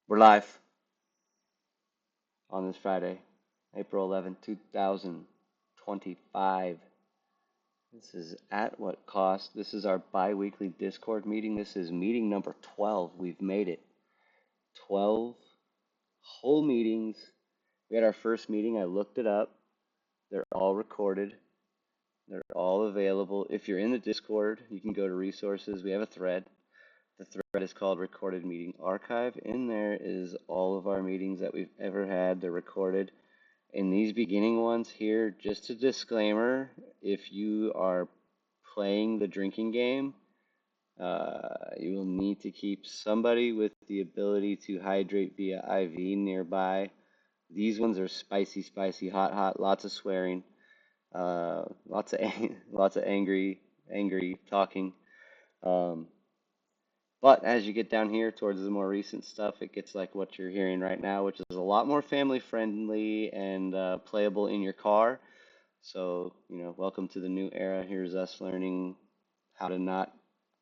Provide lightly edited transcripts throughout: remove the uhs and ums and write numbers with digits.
We're live on this Friday, April 11th, 2025. This is At What Cost. This is our bi-weekly Discord meeting. This is meeting number 12. We've made it. 12 whole meetings. We had our first meeting. I looked it up. They're all recorded. They're all available. If you're in the Discord, you can go to resources. We have a thread. The thread is called Recorded Meeting Archive. In there is all of our meetings that we've ever had. They're recorded. In these beginning ones here, just a disclaimer, if you are playing the drinking game, you will need to keep somebody with the ability to hydrate via IV nearby. These ones are spicy, spicy, hot, hot, lots of swearing, lots of lots of angry talking. Um, but as you get down here towards the more recent stuff, it gets like what you're hearing right now, which is a lot more family friendly and playable in your car. So, welcome to the new era. Here's us learning how to not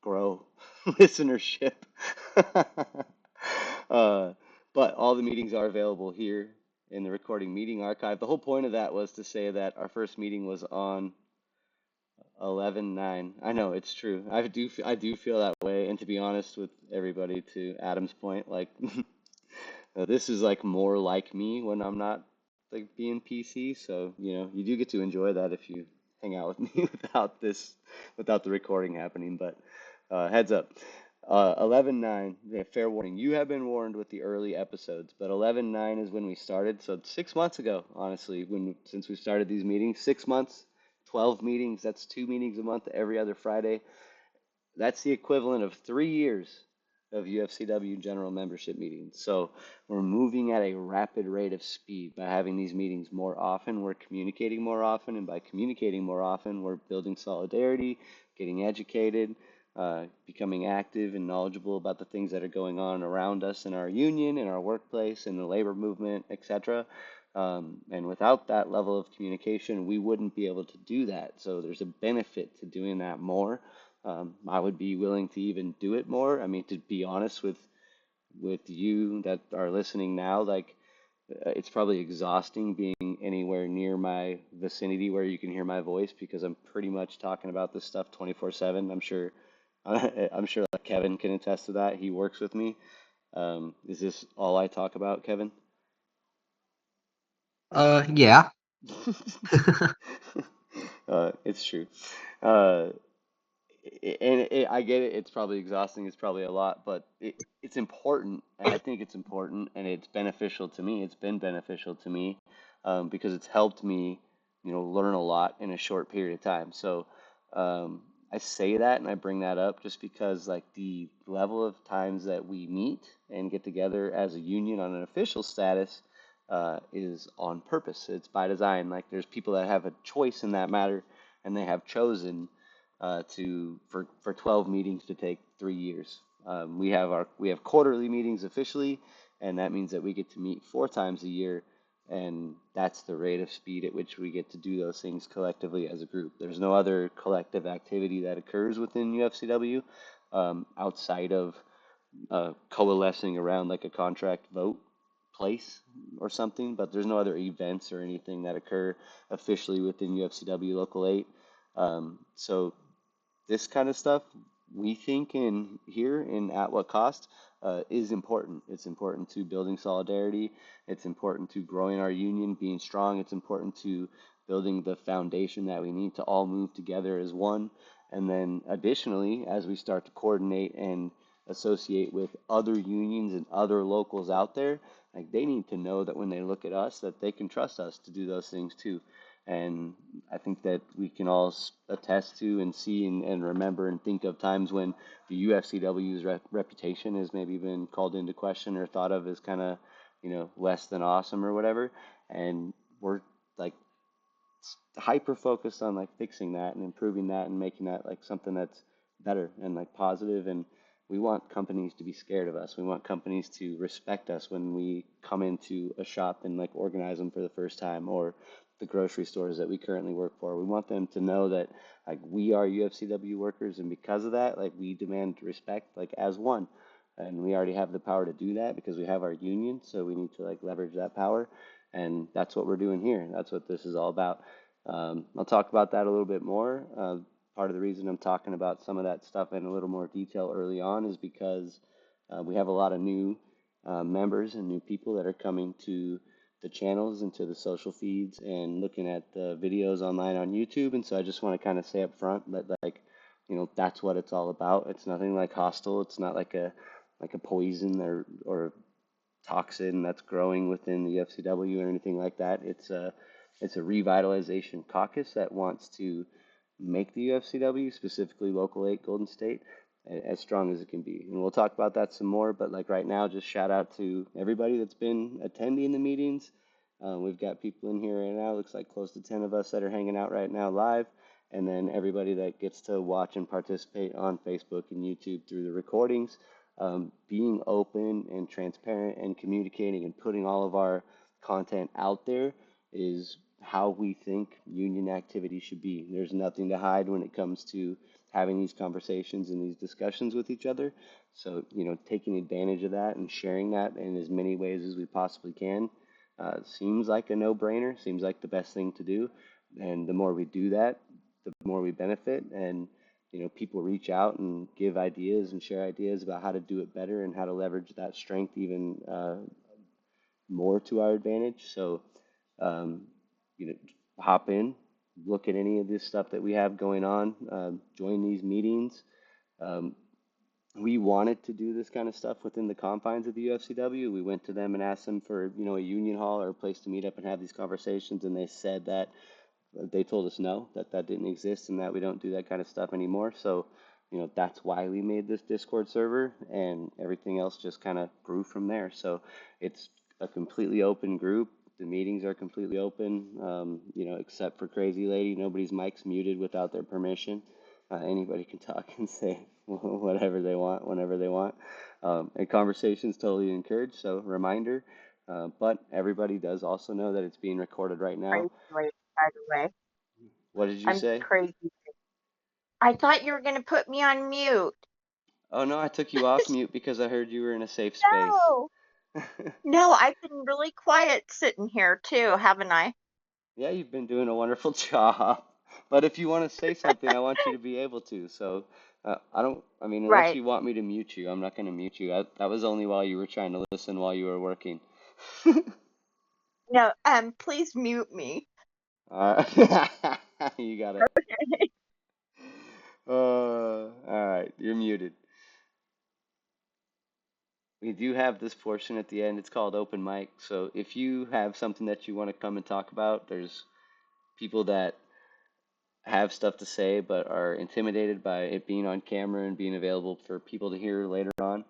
grow listenership. uh, but all the meetings are available here in the recording meeting archive. The whole point of that was to say that our first meeting was on 11/9. I know it's true. I do feel that way. And to be honest with everybody, to Adam's point, like this is like more like me when I'm not like being PC. So, you do get to enjoy that if you hang out with me without the recording happening. But heads up. 11/9, yeah, fair warning. You have been warned with the early episodes, but 11/9 is when we started. So 6 months ago, honestly, since we started these meetings, 6 months, 12 meetings. That's 2 meetings a month every other Friday. That's the equivalent of 3 years of UFCW general membership meetings. So we're moving at a rapid rate of speed by having these meetings more often. We're communicating more often, and by communicating more often, we're building solidarity, getting educated, becoming active and knowledgeable about the things that are going on around us in our union, in our workplace, in the labor movement, etc. And without that level of communication, we wouldn't be able to do that. So there's a benefit to doing that more. I would be willing to even do it more. I mean, to be honest with you that are listening now, like it's probably exhausting being anywhere near my vicinity where you can hear my voice because I'm pretty much talking about this stuff 24/7. I'm sure I'm sure like Kevin can attest to that. He works with me. Is this all I talk about, Kevin? Yeah. It's true. Uh, I get it. It's probably exhausting. It's probably a lot, but it's important. I think it's important, and it's beneficial to me. It's been beneficial to me because it's helped me, learn a lot in a short period of time. So um, I say that and I bring that up just because, like, the level of times that we meet and get together as a union on an official status is on purpose. It's by design. Like, there's people that have a choice in that matter, and they have chosen for 12 meetings to take 3 years. We have quarterly meetings officially, and that means that we get to meet 4 times a year, and that's the rate of speed at which we get to do those things collectively as a group. There's no other collective activity that occurs within UFCW outside of coalescing around like a contract vote place or something, but there's no other events or anything that occur officially within UFCW Local 8. So this kind of stuff we think in here in At What Cost is important. It's important to building solidarity. It's important to growing our union, being strong. It's important to building the foundation that we need to all move together as one. And then additionally, as we start to coordinate and associate with other unions and other locals out there, like they need to know that when they look at us, that they can trust us to do those things too. And I think that we can all attest to and see and remember and think of times when the UFCW's reputation has maybe been called into question or thought of as kind of, less than awesome or whatever. And we're like hyper focused on like fixing that and improving that and making that like something that's better and like positive. And we want companies to be scared of us. We want companies to respect us when we come into a shop and like organize them for the first time, or the grocery stores that we currently work for. We want them to know that like we are UFCW workers, and because of that, like we demand respect like as one. and we already have the power to do that because we have our union. So we need to like leverage that power, and that's what we're doing here. That's what this is all about. I'll talk about that a little bit more. Part of the reason I'm talking about some of that stuff in a little more detail early on is because we have a lot of new members and new people that are coming to the channels and to the social feeds and looking at the videos online on YouTube. And so I just want to kind of say up front that like, that's what it's all about. It's nothing like hostile. It's not like a poison or toxin that's growing within the UFCW or anything like that. It's a revitalization caucus that wants to make the UFCW, specifically Local 8 Golden State, as strong as it can be. And we'll talk about that some more, but like right now, just shout out to everybody that's been attending the meetings. We've got people in here right now, looks like close to 10 of us that are hanging out right now live, and then everybody that gets to watch and participate on Facebook and YouTube through the recordings. Being open and transparent and communicating and putting all of our content out there is how we think union activity should be. There's nothing to hide when it comes to having these conversations and these discussions with each other. So, taking advantage of that and sharing that in as many ways as we possibly can seems like a no-brainer, seems like the best thing to do. And the more we do that, the more we benefit. And people reach out and give ideas and share ideas about how to do it better and how to leverage that strength even more to our advantage. So, um, hop in, look at any of this stuff that we have going on, join these meetings. Um, we wanted to do this kind of stuff within the confines of the UFCW. We went to them and asked them for, a union hall or a place to meet up and have these conversations, and they said that they told us no, that didn't exist and that we don't do that kind of stuff anymore. So, that's why we made this Discord server, and everything else just kind of grew from there. So it's a completely open group. The meetings are completely open, except for Crazy Lady. Nobody's mic's muted without their permission. Anybody can talk and say whatever they want, whenever they want. And conversation's totally encouraged. So reminder, but everybody does also know that it's being recorded right now. Crazy lady, by the way. What did you I'm say? crazy. I thought you were going to put me on mute. Oh no, I took you off mute because I heard you were in a safe space. No. No, I've been really quiet sitting here too, haven't I? Yeah, you've been doing a wonderful job. But if you want to say something, I want you to be able to. So I mean, unless Right. you want me to mute you, I'm not going to mute you. That was only while you were trying to listen while you were working. No, please mute me. Uh, you got it. All right, you're muted. We do have this portion at the end. It's called open mic. So if you have something that you want to come and talk about, there's people that have stuff to say but are intimidated by it being on camera and being available for people to hear later on.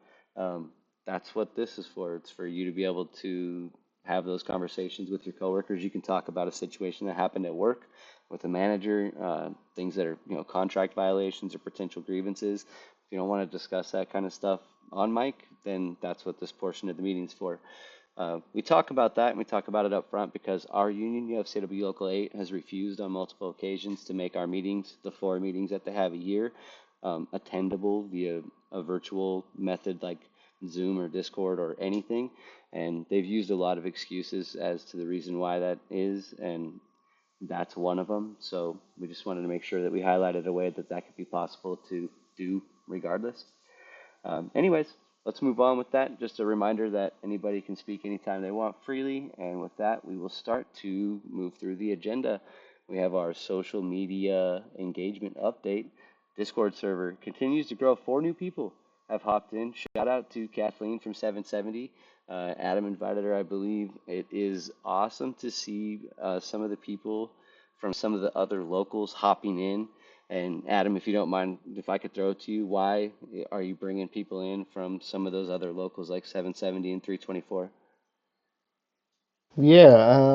That's what this is for. It's for you to be able to have those conversations with your coworkers. You can talk about a situation that happened at work with a manager, things that are, contract violations or potential grievances. If you don't want to discuss that kind of stuff on mic, then that's what this portion of the meeting is for. We talk about that and we talk about it up front because our union, UFCW Local 8, has refused on multiple occasions to make our meetings, the 4 meetings that they have a year, attendable via a virtual method like Zoom or Discord or anything. And they've used a lot of excuses as to the reason why that is, and that's one of them. So we just wanted to make sure that we highlighted a way that that could be possible to do regardless. Anyways, let's move on with that. Just a reminder that anybody can speak anytime they want freely. And with that, we will start to move through the agenda. We have our social media engagement update. Discord server continues to grow. 4 new people have hopped in. Shout out to Kathleen from 770. Adam invited her, I believe. It is awesome to see some of the people from some of the other locals hopping in. And Adam, if you don't mind, if I could throw it to you, why are you bringing people in from some of those other locals like 770 and 324? Yeah,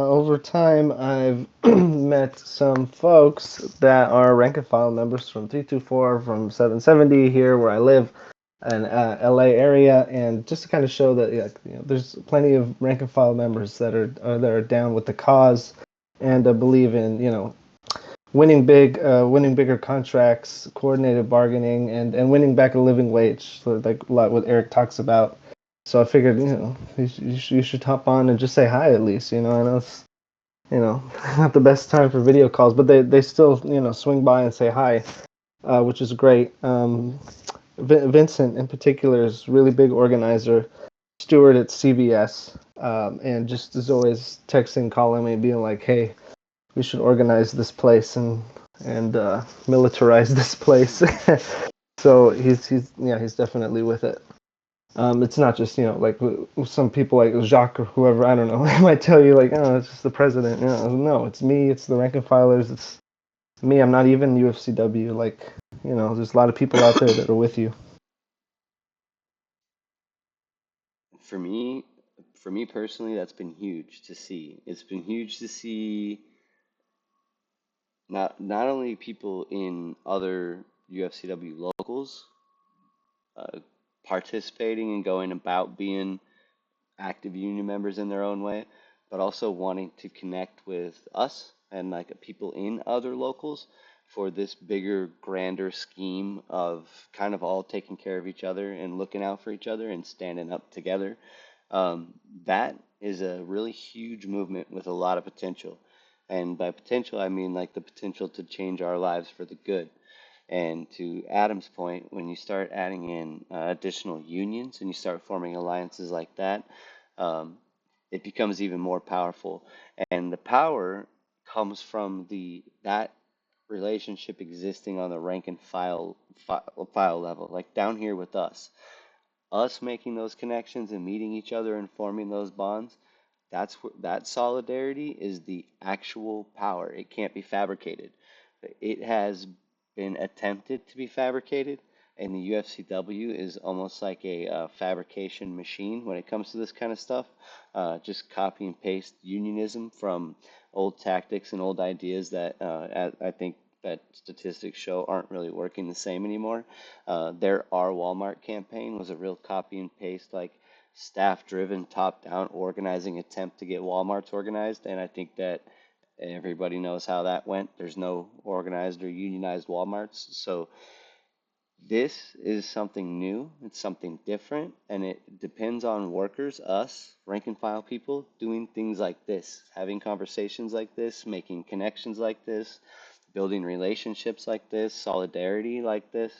over time, I've met some folks that are rank and file members from 324, from 770 here where I live, and LA area, and just to kind of show that there's plenty of rank and file members that are down with the cause and believe in winning bigger contracts, coordinated bargaining, and winning back a living wage. So like a lot what Eric talks about. So I figured, you should hop on and just say hi at least. I know it's, not the best time for video calls, but they still, swing by and say hi, which is great. Vincent in particular is a really big organizer, steward at CBS, and just is always texting, calling me, being like, "Hey, we should organize this place and militarize this place." So he's definitely with it. It's not just like some people like Jacques or whoever, I don't know, they might tell you like, oh, it's just the president. No, it's me. It's the rank and filers. It's me. I'm not even UFCW. Like, there's a lot of people out there that are with you. For me, for me personally, that's been huge to see. It's been huge to see not only people in other UFCW locals uh, participating and going about being active union members in their own way, but also wanting to connect with us and like people in other locals for this bigger, grander scheme of kind of all taking care of each other and looking out for each other and standing up together. That is a really huge movement with a lot of potential. And by potential, I mean like the potential to change our lives for the good. And to Adam's point, when you start adding in additional unions and you start forming alliances like that, um, it becomes even more powerful. And the power comes from the that relationship existing on the rank and file level, like down here with us making those connections and meeting each other and forming those bonds. That solidarity is the actual power. It can't be fabricated. It has been attempted to be fabricated, and the UFCW is almost like a fabrication machine when it comes to this kind of stuff. Just copy and paste unionism from old tactics and old ideas that I think that statistics show aren't really working the same anymore. Their Our Walmart campaign was a real copy and paste, like staff driven, top down organizing attempt to get Walmarts organized. And I think that everybody knows how that went. There's no organized or unionized Walmarts. So this is something new, it's something different, and it depends on workers, us, rank and file people, doing things like this, having conversations like this, making connections like this, building relationships like this, solidarity like this,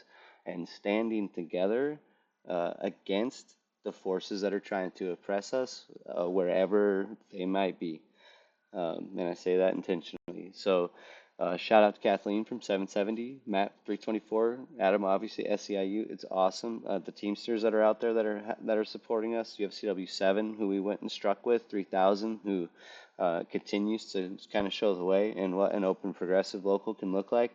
and standing together against the forces that are trying to oppress us wherever they might be. And I say that intentionally. So, shout out to Kathleen from 770, Matt 324, Adam obviously SEIU. It's awesome. The Teamsters that are out there that are supporting us. You have CW7, who we went and struck with, 3000, who continues to kind of show the way and what an open progressive local can look like.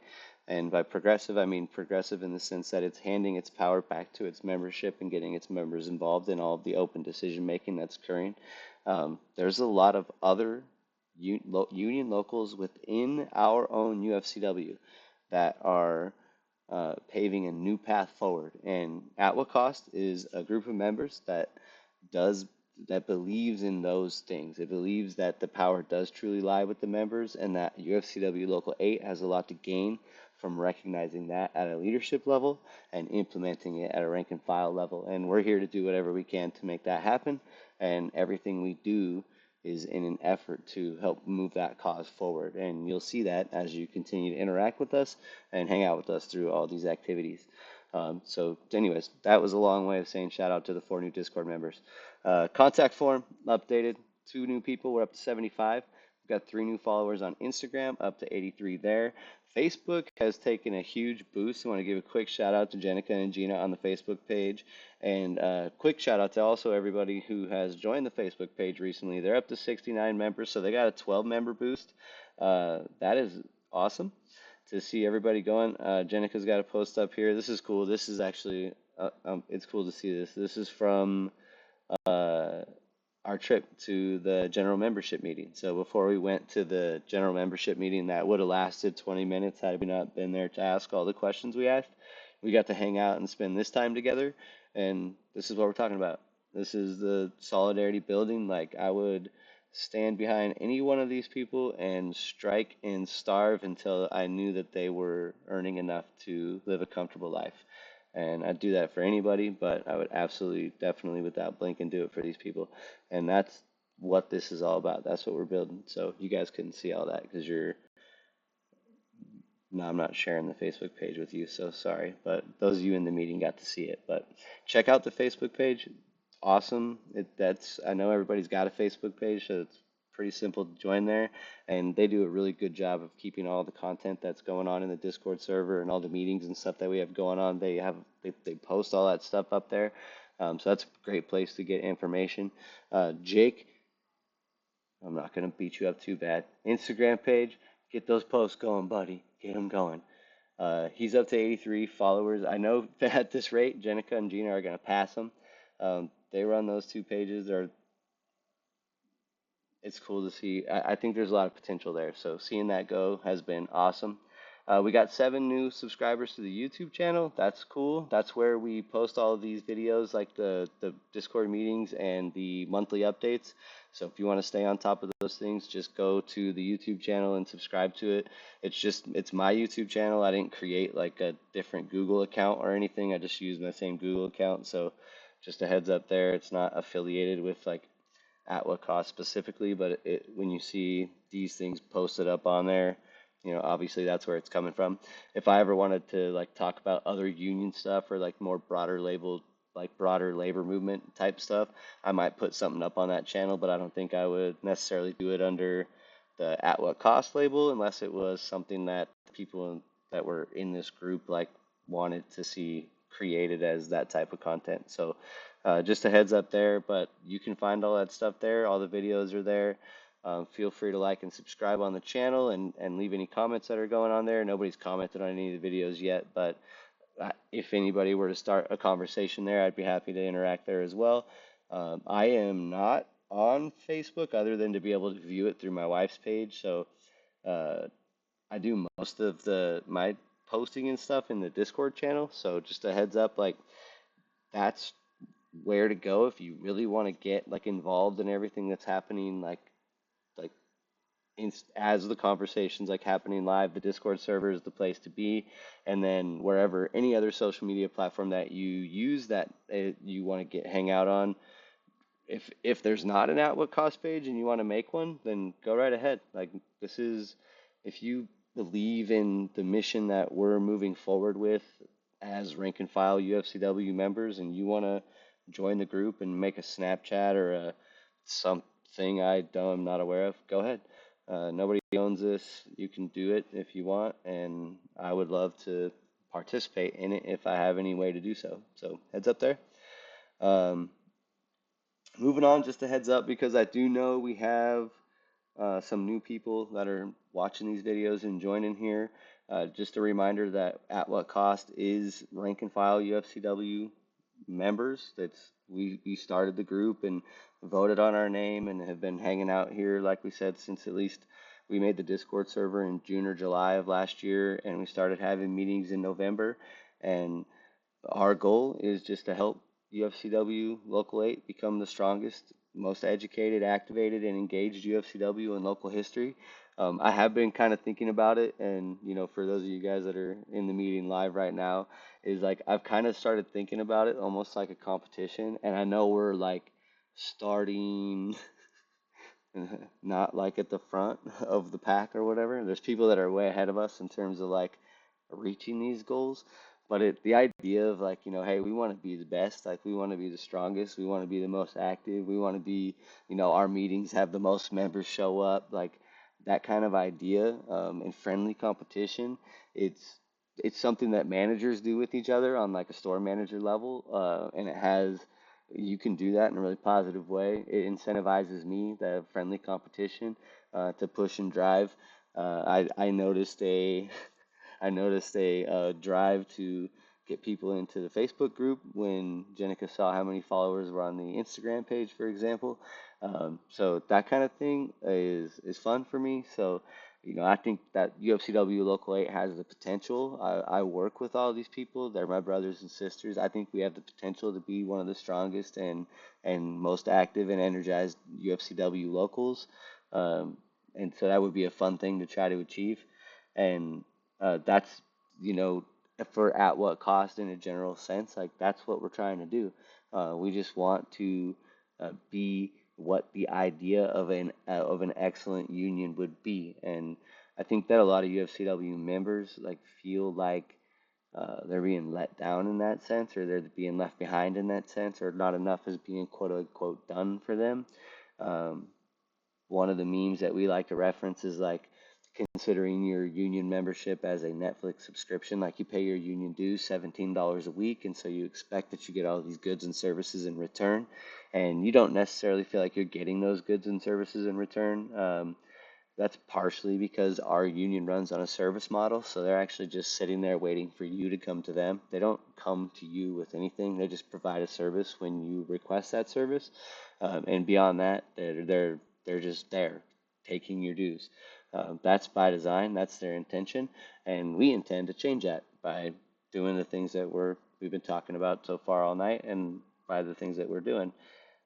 And by progressive, I mean progressive in the sense that it's handing its power back to its membership and getting its members involved in all of the open decision making that's occurring. There's a lot of other union locals within our own UFCW that are paving a new path forward. And at what cost is a group of members does that believes in those things. It believes that the power does truly lie with the members and that UFCW Local 8 has a lot to gain from recognizing that at a leadership level and implementing it at a rank and file level. And we're here to do whatever we can to make that happen. And everything we do is in an effort to help move that cause forward. And you'll see that as you continue to interact with us and hang out with us through all these activities. So anyways, that was a long way of saying shout out to the 4 new Discord members. Contact form updated, 2 new people, we're up to 75. We've got 3 new followers on Instagram, up to 83 there. Facebook has taken a huge boost. I want to give a quick shout out to Jenica and Gina on the Facebook page. And quick shout out to also everybody who has joined the Facebook page recently. They're up to 69 members, so they got a 12 member boost. That is awesome to see everybody going. Jenica's got a post up here. This is cool. This is actually, it's cool to see this. This is from uh, our trip to the general membership meeting. So before we went to the general membership meeting, that would have lasted 20 minutes had we not been there to ask all the questions we asked. We got to hang out and spend this time together, and this is what we're talking about. This is the solidarity building. Like I would stand behind any one of these people and strike and starve until I knew that they were earning enough to live a comfortable life. And I'd do that for anybody, but I would absolutely, definitely, without blinking, do it for these people. And that's what this is all about. That's what we're building. So you guys couldn't see all that because you're, no, I'm not sharing the Facebook page with you, so sorry. But those of you in the meeting got to see it. But check out the Facebook page. Awesome. I know everybody's got a Facebook page, so it's pretty simple to join there. And they do a really good job of keeping all the content that's going on in the Discord server and all the meetings and stuff that we have going on. They post all that stuff up there. So that's a great place to get information. Jake, I'm not going to beat you up too bad. Instagram page, get those posts going, buddy. Get them going. He's up to 83 followers. I know that at this rate, Jenica and Gina are going to pass him. They run those two pages. It's cool to see. I think there's a lot of potential there. So seeing that go has been awesome. We got 7 new subscribers to the YouTube channel. That's cool. That's where we post all of these videos, like the Discord meetings and the monthly updates. So if you want to stay on top of those things, just go to the YouTube channel and subscribe to it. It's my YouTube channel. I didn't create like a different Google account or anything. I just use my same Google account. So just a heads up there. It's not affiliated with like at what cost specifically, but when you see these things posted up on there, obviously that's where it's coming from. If I ever wanted to like talk about other union stuff or like more broader label, like broader labor movement type stuff, I might put something up on that channel, but I don't think I would necessarily do it under the at what cost label unless it was something that people that were in this group like wanted to see created as that type of content. So just a heads up there, but you can find all that stuff there. All the videos are there. Feel free to like and subscribe on the channel and leave any comments that are going on there. Nobody's commented on any of the videos yet, but if anybody were to start a conversation there, I'd be happy to interact there as well. I am not on Facebook other than to be able to view it through my wife's page. So I do most of my posting and stuff in the Discord channel. So just a heads up, like that's where to go if you really want to get like involved in everything that's happening, like as the conversations like happening live. The Discord server is the place to be, and then wherever any other social media platform that you use that you want to hang out on. If there's not an at what cost page and you want to make one, then go right ahead. Like this is, if you believe in the mission that we're moving forward with as rank and file UFCW members, and you want to join the group and make a Snapchat or something I'm not aware of, go ahead. Nobody owns this. You can do it if you want, and I would love to participate in it if I have any way to do so. So heads up there. Moving on, just a heads up because I do know we have some new people that are watching these videos and joining here. Just a reminder that At What Cost is rank and file UFCW members. We started the group and voted on our name and have been hanging out here, like we said, since at least we made the Discord server in June or July of last year, and we started having meetings in November. And our goal is just to help UFCW Local 8 become the strongest, most educated, activated, and engaged UFCW in local history. I have been kind of thinking about it, and for those of you guys that are in the meeting live right now, is like I've kind of started thinking about it almost like a competition, and I know we're like starting not like at the front of the pack or whatever. There's people that are way ahead of us in terms of like reaching these goals. But the idea of like, hey, we want to be the best, like we want to be the strongest, we want to be the most active, we want to be, our meetings have the most members show up, like that kind of idea, and friendly competition. It's something that managers do with each other on like a store manager level, and you can do that in a really positive way. It incentivizes me, the friendly competition, to push and drive. I noticed a drive to get people into the Facebook group when Jenica saw how many followers were on the Instagram page, for example. So that kind of thing is fun for me. So I think that UFCW Local 8 has the potential. I work with all these people. They're my brothers and sisters. I think we have the potential to be one of the strongest and most active and energized UFCW locals. Um, and so that would be a fun thing to try to achieve. And that's, you know, for at what cost in a general sense, like that's what we're trying to do. We just want to be what the idea of an excellent union would be. And I think that a lot of UFCW members like feel like they're being let down in that sense, or they're being left behind in that sense, or not enough is being quote unquote done for them. Um, One of the memes that we like to reference is like considering your union membership as a Netflix subscription, like you pay your union dues $17 a week, and so you expect that you get all these goods and services in return, and you don't necessarily feel like you're getting those goods and services in return. That's partially because our union runs on a service model, so they're actually just sitting there waiting for you to come to them. They don't come to you with anything. They just provide a service when you request that service, and beyond that, they're just there taking your dues. That's by design. That's their intention, and we intend to change that by doing the things that we've been talking about so far all night, and by the things that we're doing.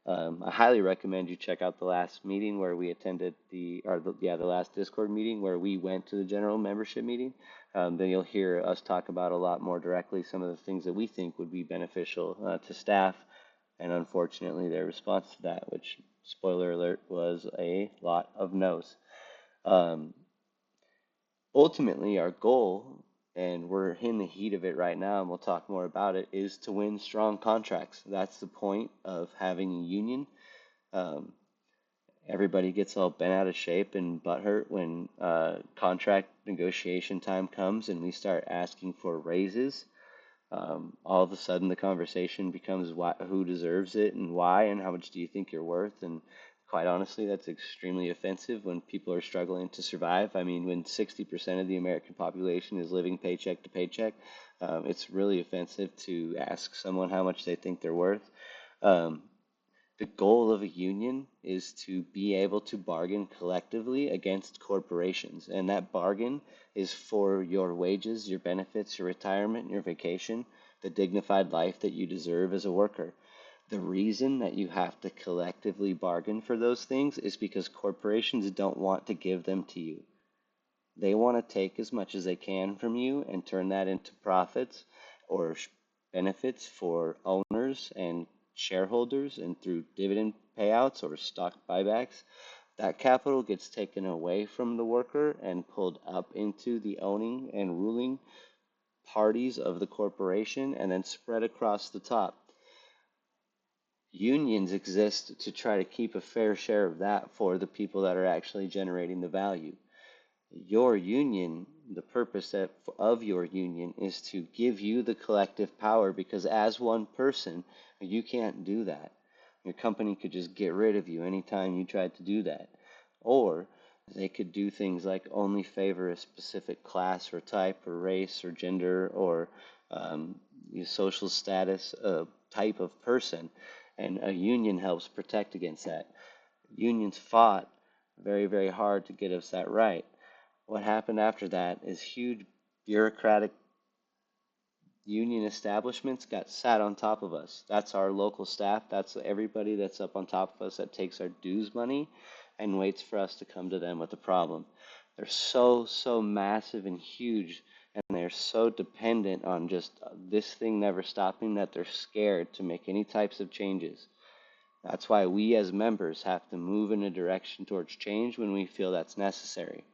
I highly recommend you check out the last meeting where we attended the last Discord meeting where we went to the general membership meeting. Then you'll hear us talk about a lot more directly some of the things that we think would be beneficial to staff, and unfortunately their response to that, which spoiler alert, was a lot of no's. Um, Ultimately, our goal, and we're in the heat of it right now, and we'll talk more about it, is to win strong contracts. That's the point of having a union. Um, Everybody gets all bent out of shape and butthurt when contract negotiation time comes and we start asking for raises. All of a sudden, the conversation becomes who deserves it and why, and how much do you think you're worth? And quite honestly, that's extremely offensive when people are struggling to survive. I mean, when 60% of the American population is living paycheck to paycheck, it's really offensive to ask someone how much they think they're worth. Um, the goal of a union is to be able to bargain collectively against corporations, and that bargain is for your wages, your benefits, your retirement, your vacation, the dignified life that you deserve as a worker. The reason that you have to collectively bargain for those things is because corporations don't want to give them to you. They want to take as much as they can from you and turn that into profits or benefits for owners and shareholders and through dividend payouts or stock buybacks. That capital gets taken away from the worker and pulled up into the owning and ruling parties of the corporation and then spread across the top. Unions exist to try to keep a fair share of that for the people that are actually generating the value. Your union, the purpose of your union is to give you the collective power because as one person, you can't do that. Your company could just get rid of you anytime you tried to do that. Or they could do things like only favor a specific class or type or race or gender or your social status type of person. And a union helps protect against that. Unions fought very, very hard to get us that right. What happened after that is huge bureaucratic union establishments got sat on top of us. That's our local staff. That's everybody that's up on top of us that takes our dues money and waits for us to come to them with a problem. They're so, so massive and huge, and they're so dependent on just this thing never stopping that they're scared to make any types of changes. That's why we as members have to move in a direction towards change when we feel that's necessary.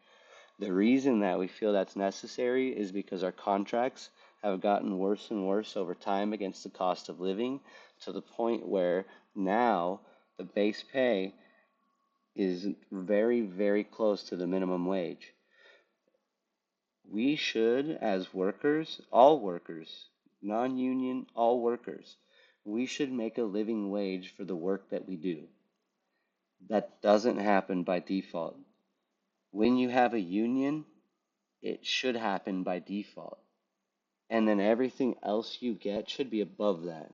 The reason that we feel that's necessary is because our contracts have gotten worse and worse over time against the cost of living to the point where now the base pay is very, very close to the minimum wage. We should, as workers, all workers, non-union, all workers, we should make a living wage for the work that we do. That doesn't happen by default. When you have a union, it should happen by default. And then everything else you get should be above that.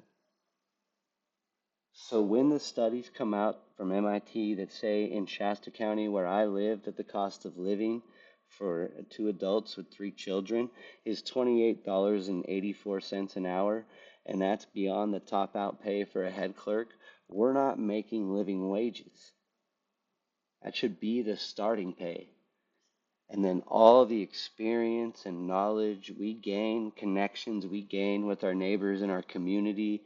So when the studies come out from MIT that say in Shasta County where I live that the cost of living for two adults with three children is $28.84 an hour, and that's beyond the top out pay for a head clerk. We're not making living wages. That should be the starting pay. And then all the experience and knowledge we gain, connections we gain with our neighbors in our community,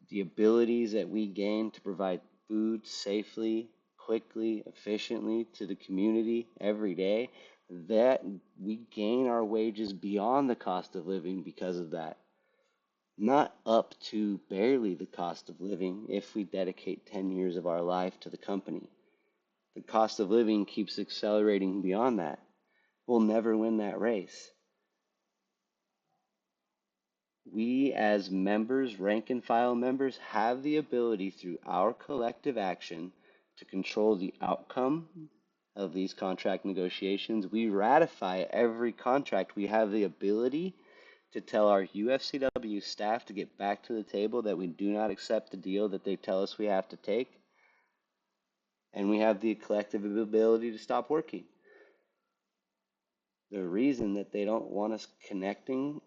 the abilities that we gain to provide food safely, quickly, efficiently to the community every day, that we gain our wages beyond the cost of living because of that. Not up to barely the cost of living if we dedicate 10 years of our life to the company. The cost of living keeps accelerating beyond that. We'll never win that race. We as members, rank and file members, have the ability through our collective action to control the outcome of these contract negotiations. We ratify every contract. We have the ability to tell our UFCW staff to get back to the table, that we do not accept the deal that they tell us we have to take. And we have the collective ability to stop working. The reason that they don't want us connecting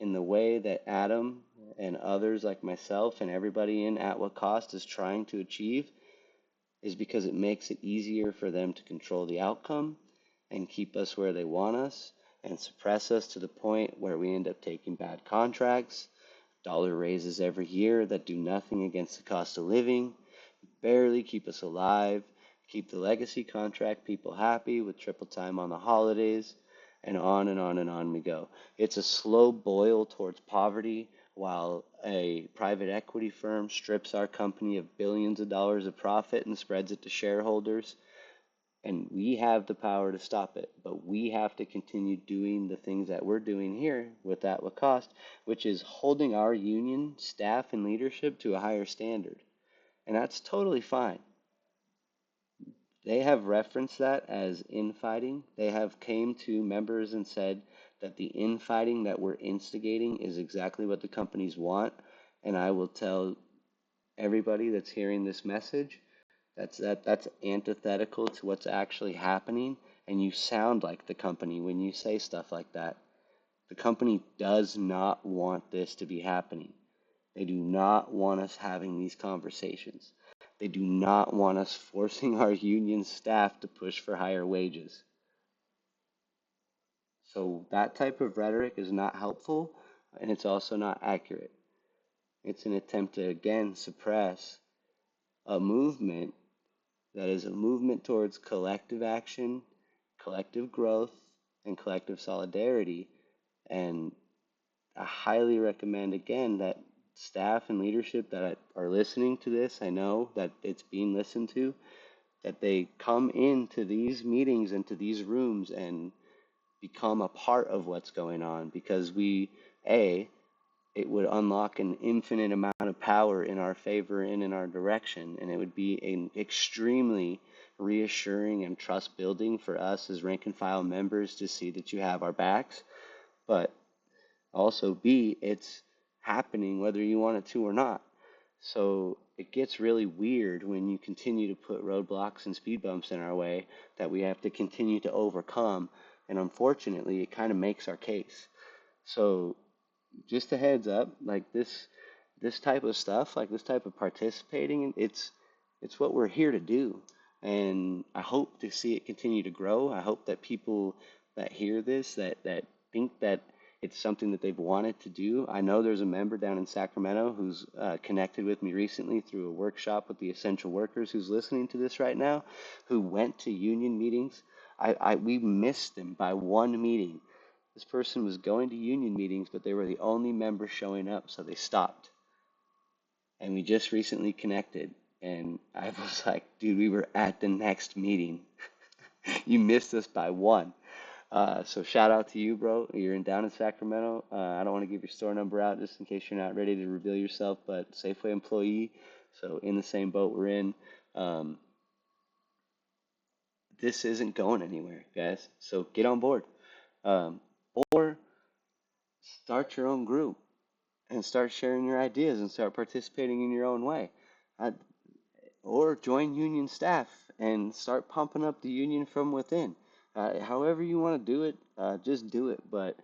in the way that Adam and others like myself and everybody in At What Cost is trying to achieve is because it makes it easier for them to control the outcome and keep us where they want us and suppress us to the point where we end up taking bad contracts, dollar raises every year that do nothing against the cost of living, barely keep us alive, keep the legacy contract people happy with triple time on the holidays, and on and on and on we go. It's a slow boil towards poverty while a private equity firm strips our company of billions of dollars of profit and spreads it to shareholders. And we have the power to stop it, but we have to continue doing the things that we're doing here with At What Cost, which is holding our union staff and leadership to a higher standard. And that's totally fine. They have referenced that as infighting. They have came to members and said that the infighting that we're instigating is exactly what the companies want. And I will tell everybody that's hearing this message that's antithetical to what's actually happening. And you sound like the company when you say stuff like that. The company does not want this to be happening. They do not want us having these conversations. They do not want us forcing our union staff to push for higher wages. So that type of rhetoric is not helpful, and it's also not accurate. It's an attempt to, again, suppress a movement that is a movement towards collective action, collective growth, and collective solidarity. And I highly recommend, again, that staff and leadership that are listening to this, I know that it's being listened to, that they come into these meetings, into these rooms, and become a part of what's going on, because it would unlock an infinite amount of power in our favor and in our direction, and it would be an extremely reassuring and trust building for us as rank and file members to see that you have our backs. But also, B, it's happening whether you want it to or not. So it gets really weird when you continue to put roadblocks and speed bumps in our way that we have to continue to overcome. And unfortunately, it kind of makes our case. So just a heads up, like this type of stuff, like this type of participating, it's what we're here to do. And I hope to see it continue to grow. I hope that people that hear this, that think that it's something that they've wanted to do. I know there's a member down in Sacramento who's connected with me recently through a workshop with the essential workers who's listening to this right now, who went to union meetings. We missed them by one meeting. This person was going to union meetings, but they were the only members showing up, so they stopped. And we just recently connected, and I was like, dude, we were at the next meeting. You missed us by one. So shout out to you, bro. You're down in Sacramento. I don't want to give your store number out just in case you're not ready to reveal yourself, but Safeway employee. So in the same boat we're in. This isn't going anywhere, guys. So get on board. Or start your own group and start sharing your ideas and start participating in your own way. Or join union staff and start pumping up the union from within. However you want to do it, just do it. But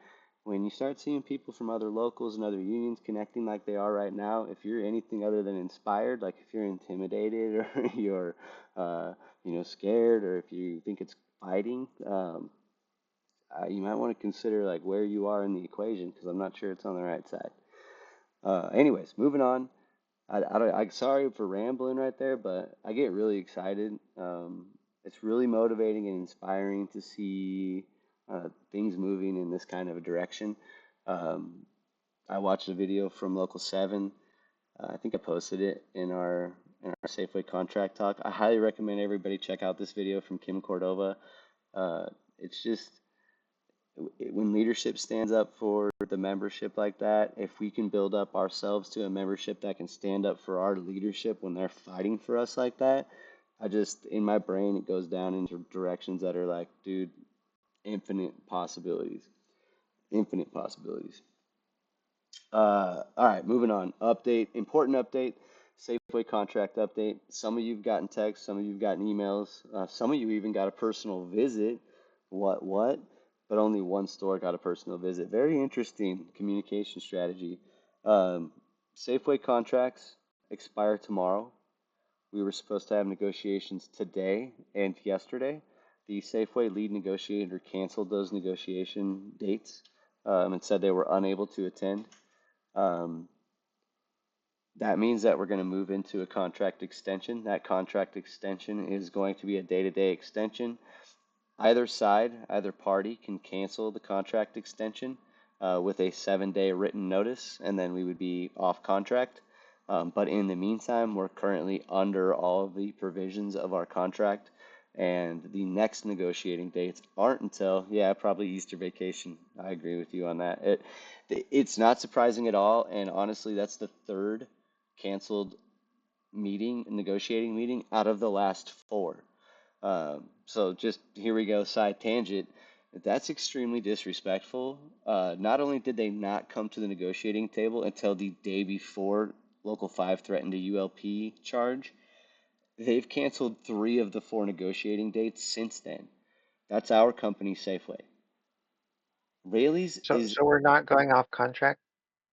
when you start seeing people from other locals and other unions connecting like they are right now, if you're anything other than inspired, like if you're intimidated or you're, scared, or if you think it's fighting, you might want to consider like where you are in the equation because I'm not sure it's on the right side. Anyways, moving on. I'm sorry for rambling right there, but I get really excited. It's really motivating and inspiring to see things moving in this kind of a direction. Um, I watched a video from Local 7. I think I posted it in our Safeway contract talk. I highly recommend everybody check out this video from Kim Cordova. It's just when leadership stands up for the membership like that, if we can build up ourselves to a membership that can stand up for our leadership when they're fighting for us like that, in my brain, it goes down into directions that are like, dude, infinite possibilities, infinite possibilities. All right, moving on. Important update, Safeway contract update. Some of you've gotten texts, some of you've gotten emails, some of you even got a personal visit. What? But only one store got a personal visit. Very interesting communication strategy. Um, Safeway contracts expire tomorrow. We were supposed to have negotiations today and yesterday. The Safeway lead negotiator canceled those negotiation dates and said they were unable to attend. Um, that means that we're going to move into a contract extension. That contract extension is going to be a day-to-day extension. Either side, either party can cancel the contract extension with a 7-day written notice, and then we would be off contract. But in the meantime, we're currently under all of the provisions of our contract, and the next negotiating dates aren't until, yeah, probably Easter vacation. I agree with you on that. It's not surprising at all, and honestly, that's the third canceled negotiating meeting out of the last four. So just here we go, side tangent. That's extremely disrespectful. Not only did they not come to the negotiating table until the day before Local 5 threatened a ULP charge, they've canceled 3 of the 4 negotiating dates since then. That's our company, Safeway. Raley's is So we're not going off contract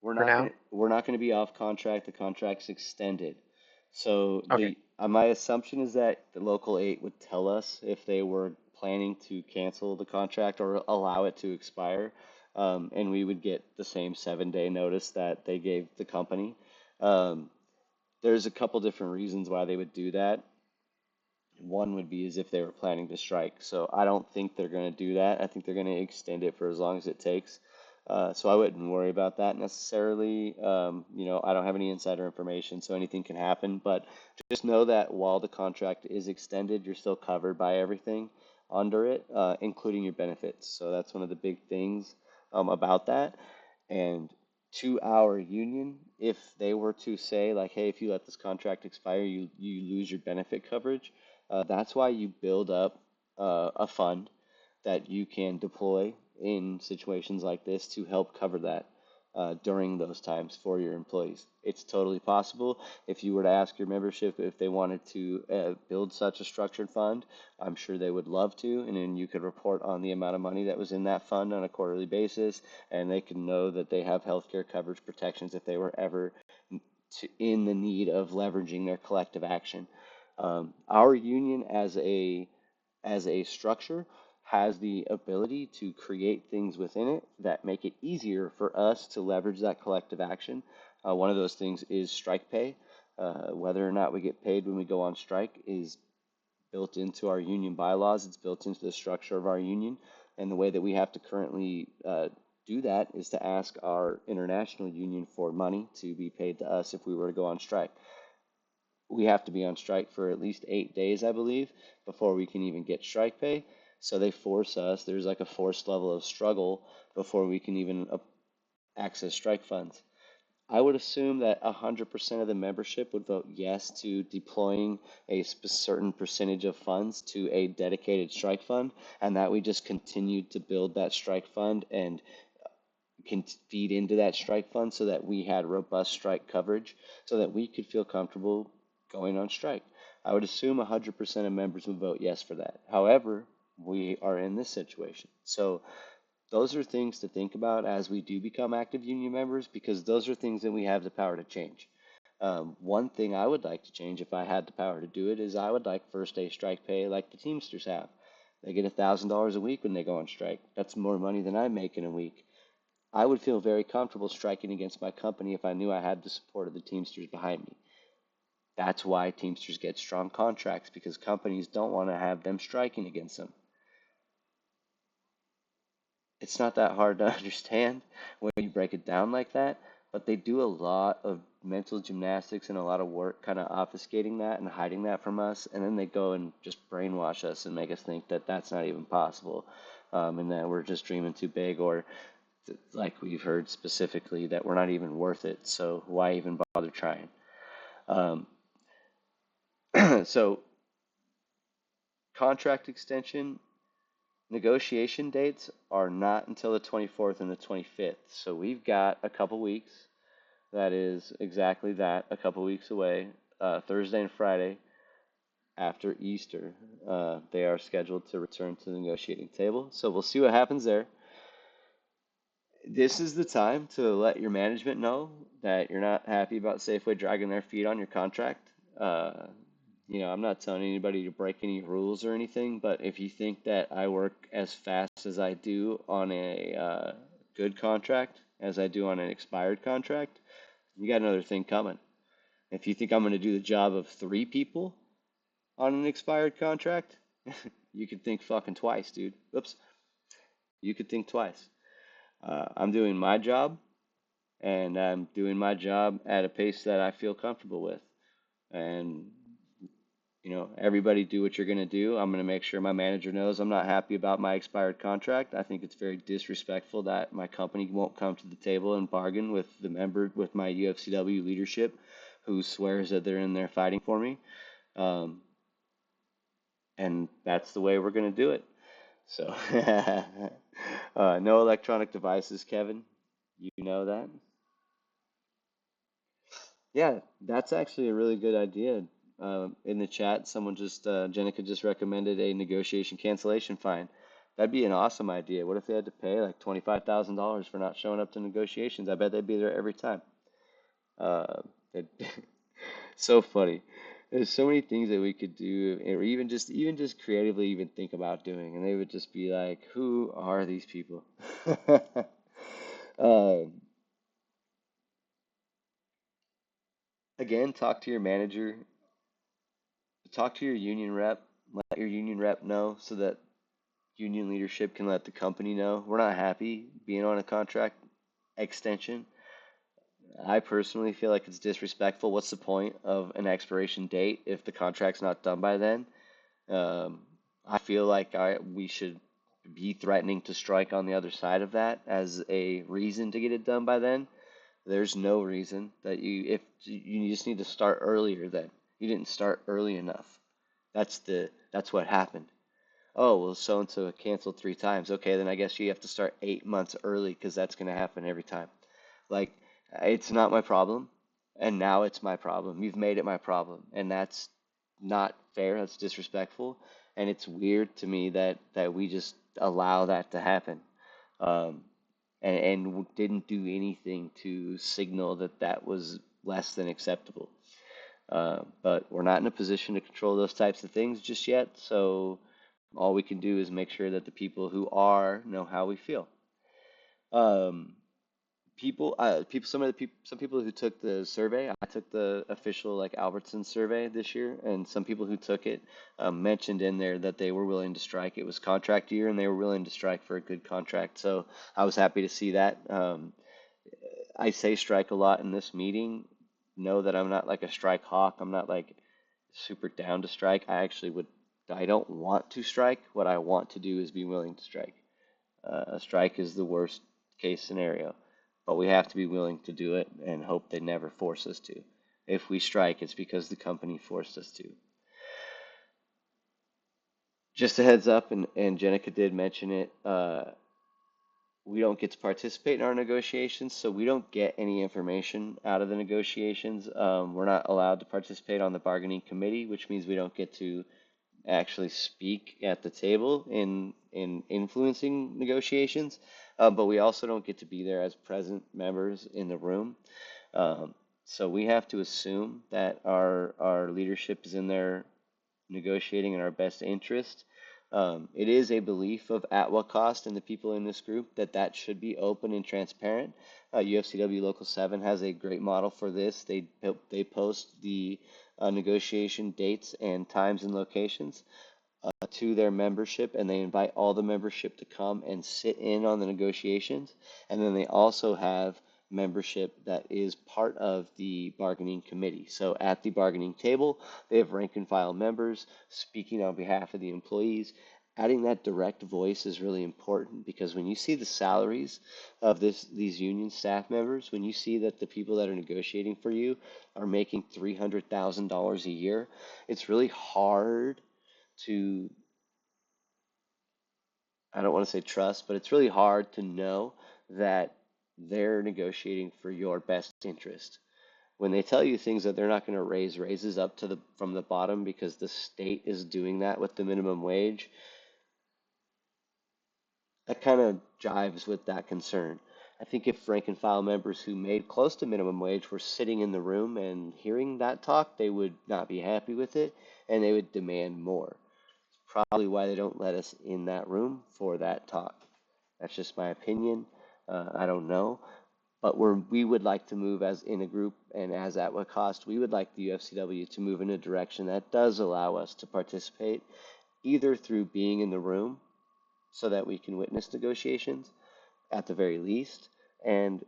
we're for not now? gonna be off contract. The contract's extended. So Okay. my assumption is that the local 8 would tell us if they were planning to cancel the contract or allow it to expire, and we would get the same 7-day notice that they gave the company. Um, there's a couple different reasons why they would do that. One would be as if they were planning to strike. So I don't think they're going to do that. I think they're going to extend it for as long as it takes. So I wouldn't worry about that necessarily. I don't have any insider information, so anything can happen. But just know that while the contract is extended, you're still covered by everything under it, including your benefits. So that's one of the big things about that. And to our union, if they were to say like, hey, if you let this contract expire, you lose your benefit coverage. That's why you build up a fund that you can deploy in situations like this to help cover that during those times for your employees. It's totally possible. If you were to ask your membership if they wanted to build such a structured fund, I'm sure they would love to. And then you could report on the amount of money that was in that fund on a quarterly basis, and they can know that they have healthcare coverage protections if they were ever in the need of leveraging their collective action. Our union as a structure has the ability to create things within it that make it easier for us to leverage that collective action. One of those things is strike pay. Whether or not we get paid when we go on strike is built into our union bylaws. It's built into the structure of our union. And the way that we have to currently do that is to ask our international union for money to be paid to us if we were to go on strike. We have to be on strike for at least 8 days, I believe, before we can even get strike pay. So they force us, there's like a forced level of struggle before we can even access strike funds. I would assume that 100% of the membership would vote yes to deploying a certain percentage of funds to a dedicated strike fund, and that we just continue to build that strike fund and can feed into that strike fund so that we had robust strike coverage so that we could feel comfortable going on strike. I would assume 100% of members would vote yes for that. However, we are in this situation. So those are things to think about as we do become active union members, because those are things that we have the power to change. One thing I would like to change if I had the power to do it is I would like first day strike pay like the Teamsters have. They get $1,000 a week when they go on strike. That's more money than I make in a week. I would feel very comfortable striking against my company if I knew I had the support of the Teamsters behind me. That's why Teamsters get strong contracts, because companies don't want to have them striking against them. It's not that hard to understand when you break it down like that, but they do a lot of mental gymnastics and a lot of work kind of obfuscating that and hiding that from us, and then they go and just brainwash us and make us think that that's not even possible, and that we're just dreaming too big, or like we've heard specifically, that we're not even worth it, so why even bother trying? Um, so contract extension negotiation dates are not until the 24th and the 25th. So we've got a couple weeks. That is exactly that, a couple weeks away. Thursday and Friday after Easter, they are scheduled to return to the negotiating table. So we'll see what happens there. This is the time to let your management know that you're not happy about Safeway dragging their feet on your contract. Uh, I'm not telling anybody to break any rules or anything, but if you think that I work as fast as I do on a good contract as I do on an expired contract, you got another thing coming. If you think I'm going to do the job of 3 people on an expired contract, you could think fucking twice, dude. Oops. You could think twice. I'm doing my job, and I'm doing my job at a pace that I feel comfortable with. And everybody do what you're going to do. I'm going to make sure my manager knows I'm not happy about my expired contract. I think it's very disrespectful that my company won't come to the table and bargain with with my UFCW leadership, who swears that they're in there fighting for me. And that's the way we're going to do it. So, no electronic devices, Kevin. You know that? Yeah, that's actually a really good idea. In the chat, Jenica just recommended a negotiation cancellation fine. That'd be an awesome idea. What if they had to pay like $25,000 for not showing up to negotiations? I bet they'd be there every time. Uh, it, so funny. There's so many things that we could do, or even just creatively even think about doing, and they would just be like, "Who are these people?" Um, Again, talk to your manager, talk to your union rep, let your union rep know so that union leadership can let the company know we're not happy being on a contract extension. I personally feel like it's disrespectful. What's the point of an expiration date if the contract's not done by then? I feel like we should be threatening to strike on the other side of that as a reason to get it done by then. There's no reason that if you just need to start earlier then. You didn't start early enough. That's what happened. Oh, well, so and so canceled 3 times. Okay, then I guess you have to start 8 months early because that's going to happen every time. Like, it's not my problem, and now it's my problem. You've made it my problem, and that's not fair. That's disrespectful, and it's weird to me that we just allow that to happen, um, and didn't do anything to signal that that was less than acceptable. But we're not in a position to control those types of things just yet, so all we can do is make sure that the people who are know how we feel. Um, some people who took the survey. I took the official like Albertson survey this year, and some people who took it mentioned in there that they were willing to strike. It was contract year, and they were willing to strike for a good contract. So I was happy to see that. I say strike a lot in this meeting. Know that I'm not like a strike hawk. I'm not like super down to strike. I don't want to strike. What I want to do is be willing to strike. A strike is the worst case scenario, but we have to be willing to do it and hope they never force us to. If we strike, it's because the company forced us to. Just a heads up, and Jenica did mention it, we don't get to participate in our negotiations, so we don't get any information out of the negotiations. We're not allowed to participate on the bargaining committee, which means we don't get to actually speak at the table in influencing negotiations, but we also don't get to be there as present members in the room. Um, so we have to assume that our leadership is in there negotiating in our best interest. It is a belief of at what cost and the people in this group that that should be open and transparent. UFCW Local 7 has a great model for this. They post the negotiation dates and times and locations to their membership, and they invite all the membership to come and sit in on the negotiations. And then they also have membership that is part of the bargaining committee. So at the bargaining table, they have rank and file members speaking on behalf of the employees. Adding that direct voice is really important because when you see the salaries of these union staff members, when you see that the people that are negotiating for you are making $300,000 a year, it's really hard to, I don't want to say trust, but it's really hard to know that they're negotiating for your best interest. When they tell you things that they're not going to raise raises up to the from the bottom because the state is doing that with the minimum wage, that kind of jives with that concern. I think if rank and file members who made close to minimum wage were sitting in the room and hearing that talk, they would not be happy with it and they would demand more. Probably why they don't let us in that room for that talk. That's just my opinion. I don't know, but we would like to move as in a group and as at what cost. We would like the UFCW to move in a direction that does allow us to participate, either through being in the room so that we can witness negotiations at the very least, and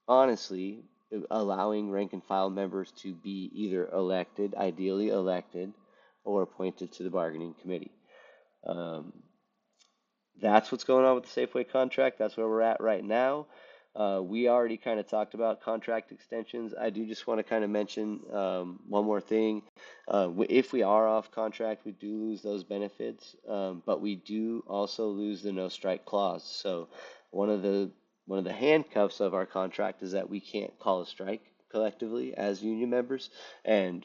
honestly, allowing rank and file members to be either elected, ideally elected, or appointed to the bargaining committee. Um, that's what's going on with the Safeway contract. That's where we're at right now. We already kind of talked about contract extensions. I do just want to kind of mention one more thing. If we are off contract, we do lose those benefits, but we do also lose the no strike clause. So one of the handcuffs of our contract is that we can't call a strike collectively as union members, and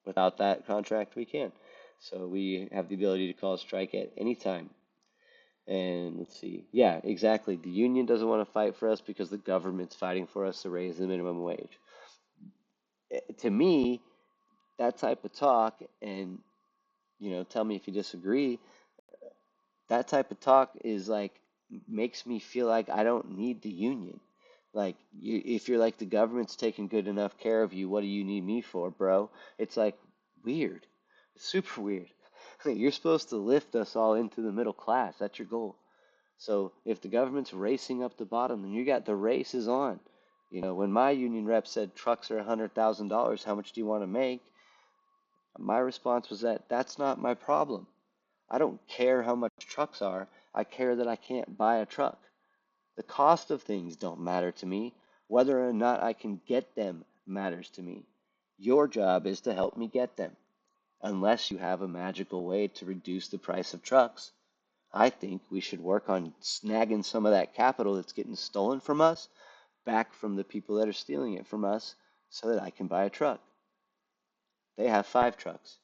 without that contract, we can. So we have the ability to call a strike at any time. And let's see. Yeah, exactly. The union doesn't want to fight for us because the government's fighting for us to raise the minimum wage. To me, that type of talk, and tell me if you disagree, that type of talk is like makes me feel like I don't need the union. Like if you're like the government's taking good enough care of you, what do you need me for, bro? It's like weird. It's super weird. You're supposed to lift us all into the middle class. That's your goal. So if the government's racing up the bottom, then you got the race is on. When my union rep said trucks are $100,000, how much do you want to make? My response was that that's not my problem. I don't care how much trucks are. I care that I can't buy a truck. The cost of things don't matter to me. Whether or not I can get them matters to me. Your job is to help me get them. Unless you have a magical way to reduce the price of trucks, I think we should work on snagging some of that capital that's getting stolen from us back from the people that are stealing it from us so that I can buy a truck. They have 5 trucks.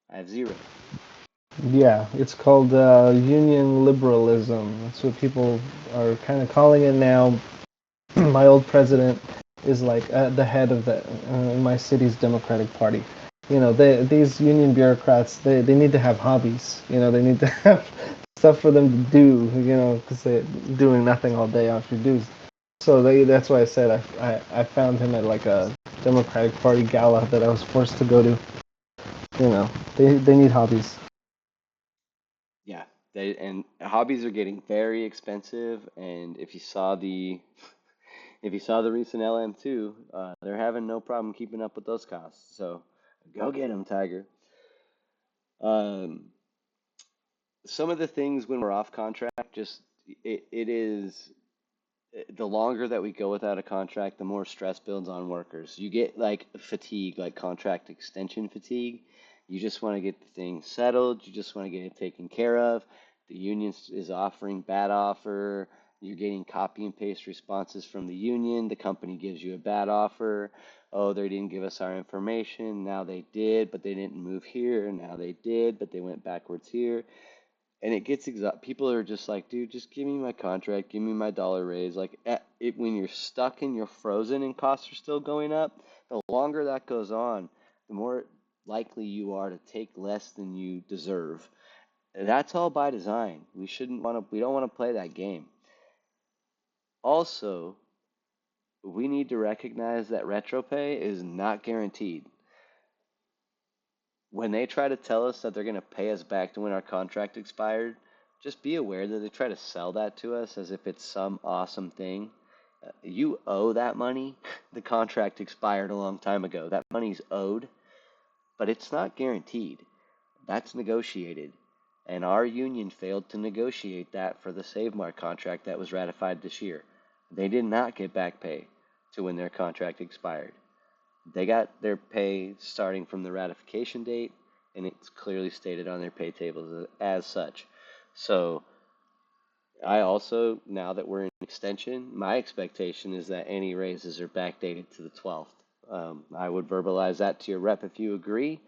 I have 0. Yeah, it's called union liberalism. That's what people are kind of calling it now. My old president is like at the head of the my city's Democratic Party. These union bureaucrats, they need to have hobbies. They need to have stuff for them to do. Because they're doing nothing all day after dues. So that's why I said I found him at like a Democratic Party gala that I was forced to go to. They need hobbies. Yeah, and hobbies are getting very expensive. And if you saw the recent LM2, they're having no problem keeping up with those costs. So go get them, Tiger. Um, some of the things when we're off contract, just it is the longer that we go without a contract, the more stress builds on workers. You get like fatigue, like contract extension fatigue. You just want to get the thing settled. You just want to get it taken care of. The union is offering bad offer. You're getting copy and paste responses from the union. The company gives you a bad offer. oh, they didn't give us our information. Now they did, but they didn't move here. Now they did, but they went backwards here. And it gets people are just like, dude, just give me my contract, give me my dollar raise. Like when you're stuck and you're frozen and costs are still going up, the longer that goes on, the more likely you are to take less than you deserve. And that's all by design. We don't want to play that game. Also, we need to recognize that retro pay is not guaranteed. When they try to tell us that they're going to pay us back to when our contract expired, just be aware that they try to sell that to us as if it's some awesome thing. You owe that money. The contract expired a long time ago. That money's owed, but it's not guaranteed. That's negotiated. And our union failed to negotiate that for the Save Mart contract that was ratified this year. They did not get back pay to when their contract expired. They got their pay starting from the ratification date, and it's clearly stated on their pay tables as such. So I also, now that we're in extension, my expectation is that any raises are backdated to the 12th. I would verbalize that to your rep if you agree.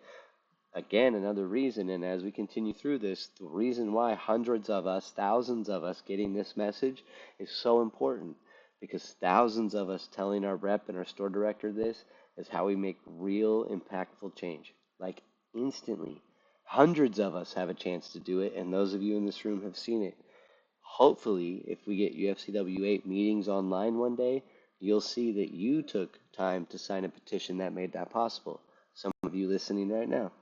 Again, another reason, and as we continue through this, the reason why hundreds of us, thousands of us getting this message is so important, because thousands of us telling our rep and our store director this is how we make real impactful change. Like instantly. Hundreds of us have a chance to do it, and those of you in this room have seen it. Hopefully, if we get UFCW 8 meetings online one day, you'll see that you took time to sign a petition that made that possible. Some of you listening right now.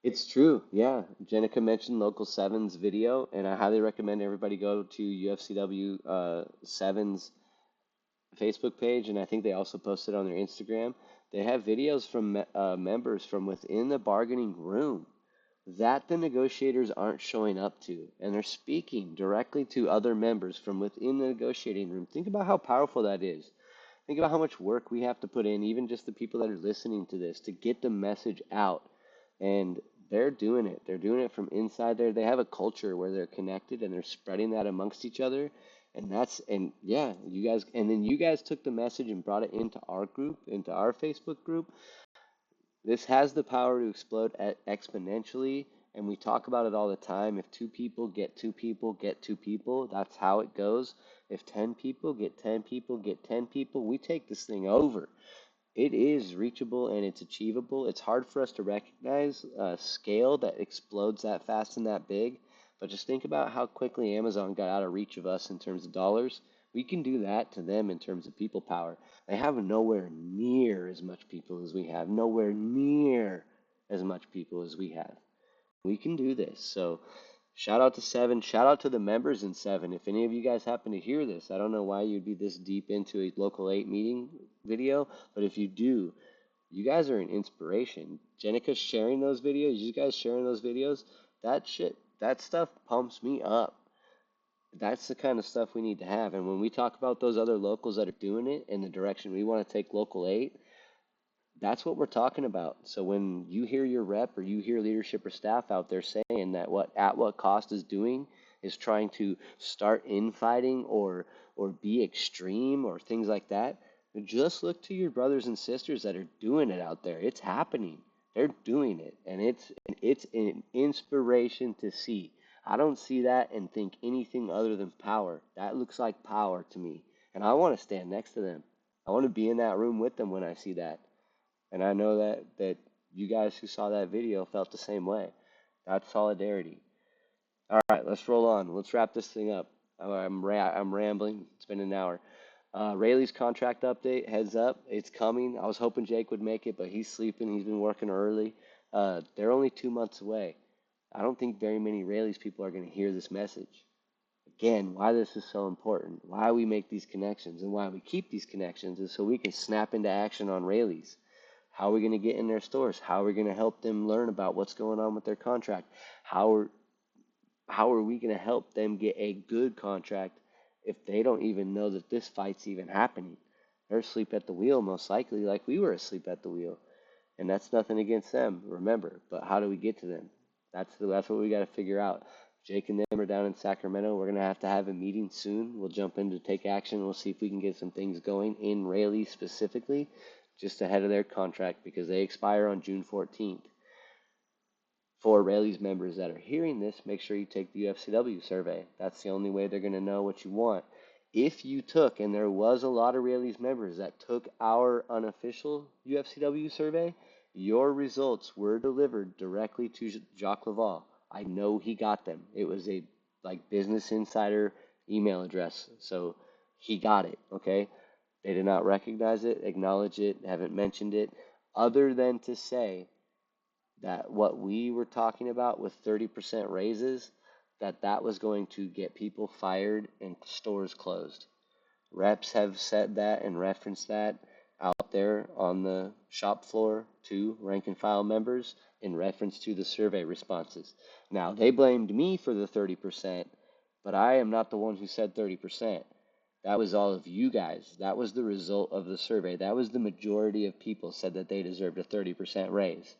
It's true, yeah. Jenica mentioned Local 7's video, and I highly recommend everybody go to UFCW 7's Facebook page, and I think they also posted on their Instagram. They have videos from members from within the bargaining room that the negotiators aren't showing up to, and they're speaking directly to other members from within the negotiating room. Think about how powerful that is. Think about how much work we have to put in, even just the people that are listening to this, to get the message out. And they're doing it. They're doing it from inside there. They have a culture where they're connected and they're spreading that amongst each other. And yeah, you guys took the message and brought it into our group, into our Facebook group. This has the power to explode exponentially, and we talk about it all the time. If two people get two people get two people, that's how it goes. If 10 people get 10 people get 10 people, we take this thing over. It is reachable and it's achievable. It's hard for us to recognize a scale that explodes that fast and that big, but just think about how quickly Amazon got out of reach of us in terms of dollars. We can do that to them in terms of people power. They have nowhere near as much people as we have, nowhere near as much people as we have. We can do this. So shout out to Seven. Shout out to the members in Seven. If any of you guys happen to hear this, I don't know why you'd be this deep into a local 8 meeting video, but if you do, you guys are an inspiration. Jenica's sharing those videos, you guys sharing those videos, that stuff pumps me up. That's the kind of stuff we need to have. And when we talk about those other locals that are doing it in the direction we want to take Local 8, that's what we're talking about. So when you hear your rep or you hear leadership or staff out there saying that what At What Cost is doing is trying to start infighting or be extreme or things like that, just look to your brothers and sisters that are doing it out there. It's happening. They're doing it, and it's an inspiration to see. I don't see that and think anything other than power. That looks like power to me, and I want to stand next to them. I want to be in that room with them when I see that. And I know that you guys who saw that video felt the same way. That's solidarity. All right, let's roll on. Let's wrap this thing up. I'm rambling. It's been an hour. Raley's contract update, heads up, it's coming. I was hoping Jake would make it, but he's sleeping. He's been working early. They're only 2 months away. I don't think very many Raley's people are going to hear this message. Again, why this is so important, why we make these connections, and why we keep these connections is so we can snap into action on Raley's. How are we going to get in their stores? How are we going to help them learn about what's going on with their contract? How are we going to help them get a good contract if they don't even know that this fight's even happening? They're asleep at the wheel, most likely, like we were asleep at the wheel. And that's nothing against them, remember. But how do we get to them? That's what we got to figure out. Jake and them are down in Sacramento. We're going to have a meeting soon. We'll jump in to take action. We'll see if we can get some things going in Raley specifically, just ahead of their contract because they expire on June 14th. For Raley's members that are hearing this, make sure you take the UFCW survey. That's the only way they're going to know what you want. If you took, and there was a lot of Raley's members that took our unofficial UFCW survey, your results were delivered directly to Jacques Laval. I know he got them. It was a Business Insider email address, so he got it. Okay, they did not recognize it, acknowledge it, haven't mentioned it, other than to say that what we were talking about with 30% raises, that was going to get people fired and stores closed. Reps have said that and referenced that out there on the shop floor to rank and file members in reference to the survey responses. Now, they blamed me for the 30%, but I am not the one who said 30%. That was all of you guys. That was the result of the survey. That was the majority of people said that they deserved a 30% raise.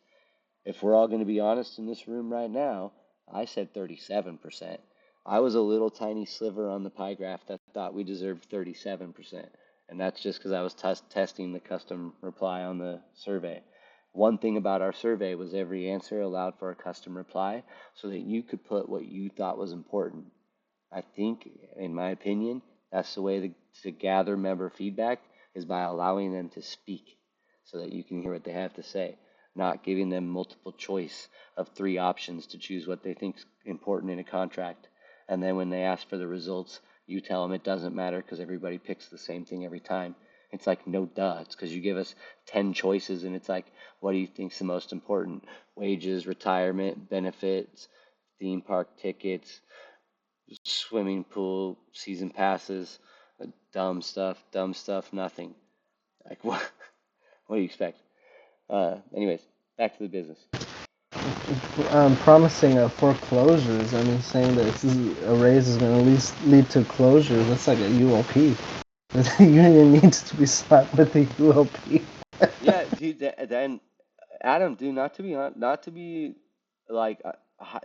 If we're all going to be honest in this room right now, I said 37%. I was a little tiny sliver on the pie graph that thought we deserved 37%. And that's just because I was testing the custom reply on the survey. One thing about our survey was every answer allowed for a custom reply so that you could put what you thought was important. I think, in my opinion, that's the way to gather member feedback is by allowing them to speak so that you can hear what they have to say, not giving them multiple choice of 3 options to choose what they think is important in a contract. And then when they ask for the results, you tell them it doesn't matter because everybody picks the same thing every time. It's like, no duh. It's because you give us 10 choices and it's like, what do you think is the most important? Wages, retirement, benefits, theme park tickets, swimming pool, season passes, dumb stuff, nothing. Like, what do you expect? Anyways, back to the business. Promising foreclosures. I mean, saying that a raise is going to at least lead to closures. That's like a ULP. The union needs to be slapped with the ULP. Yeah, dude. Then Adam, dude, not to be like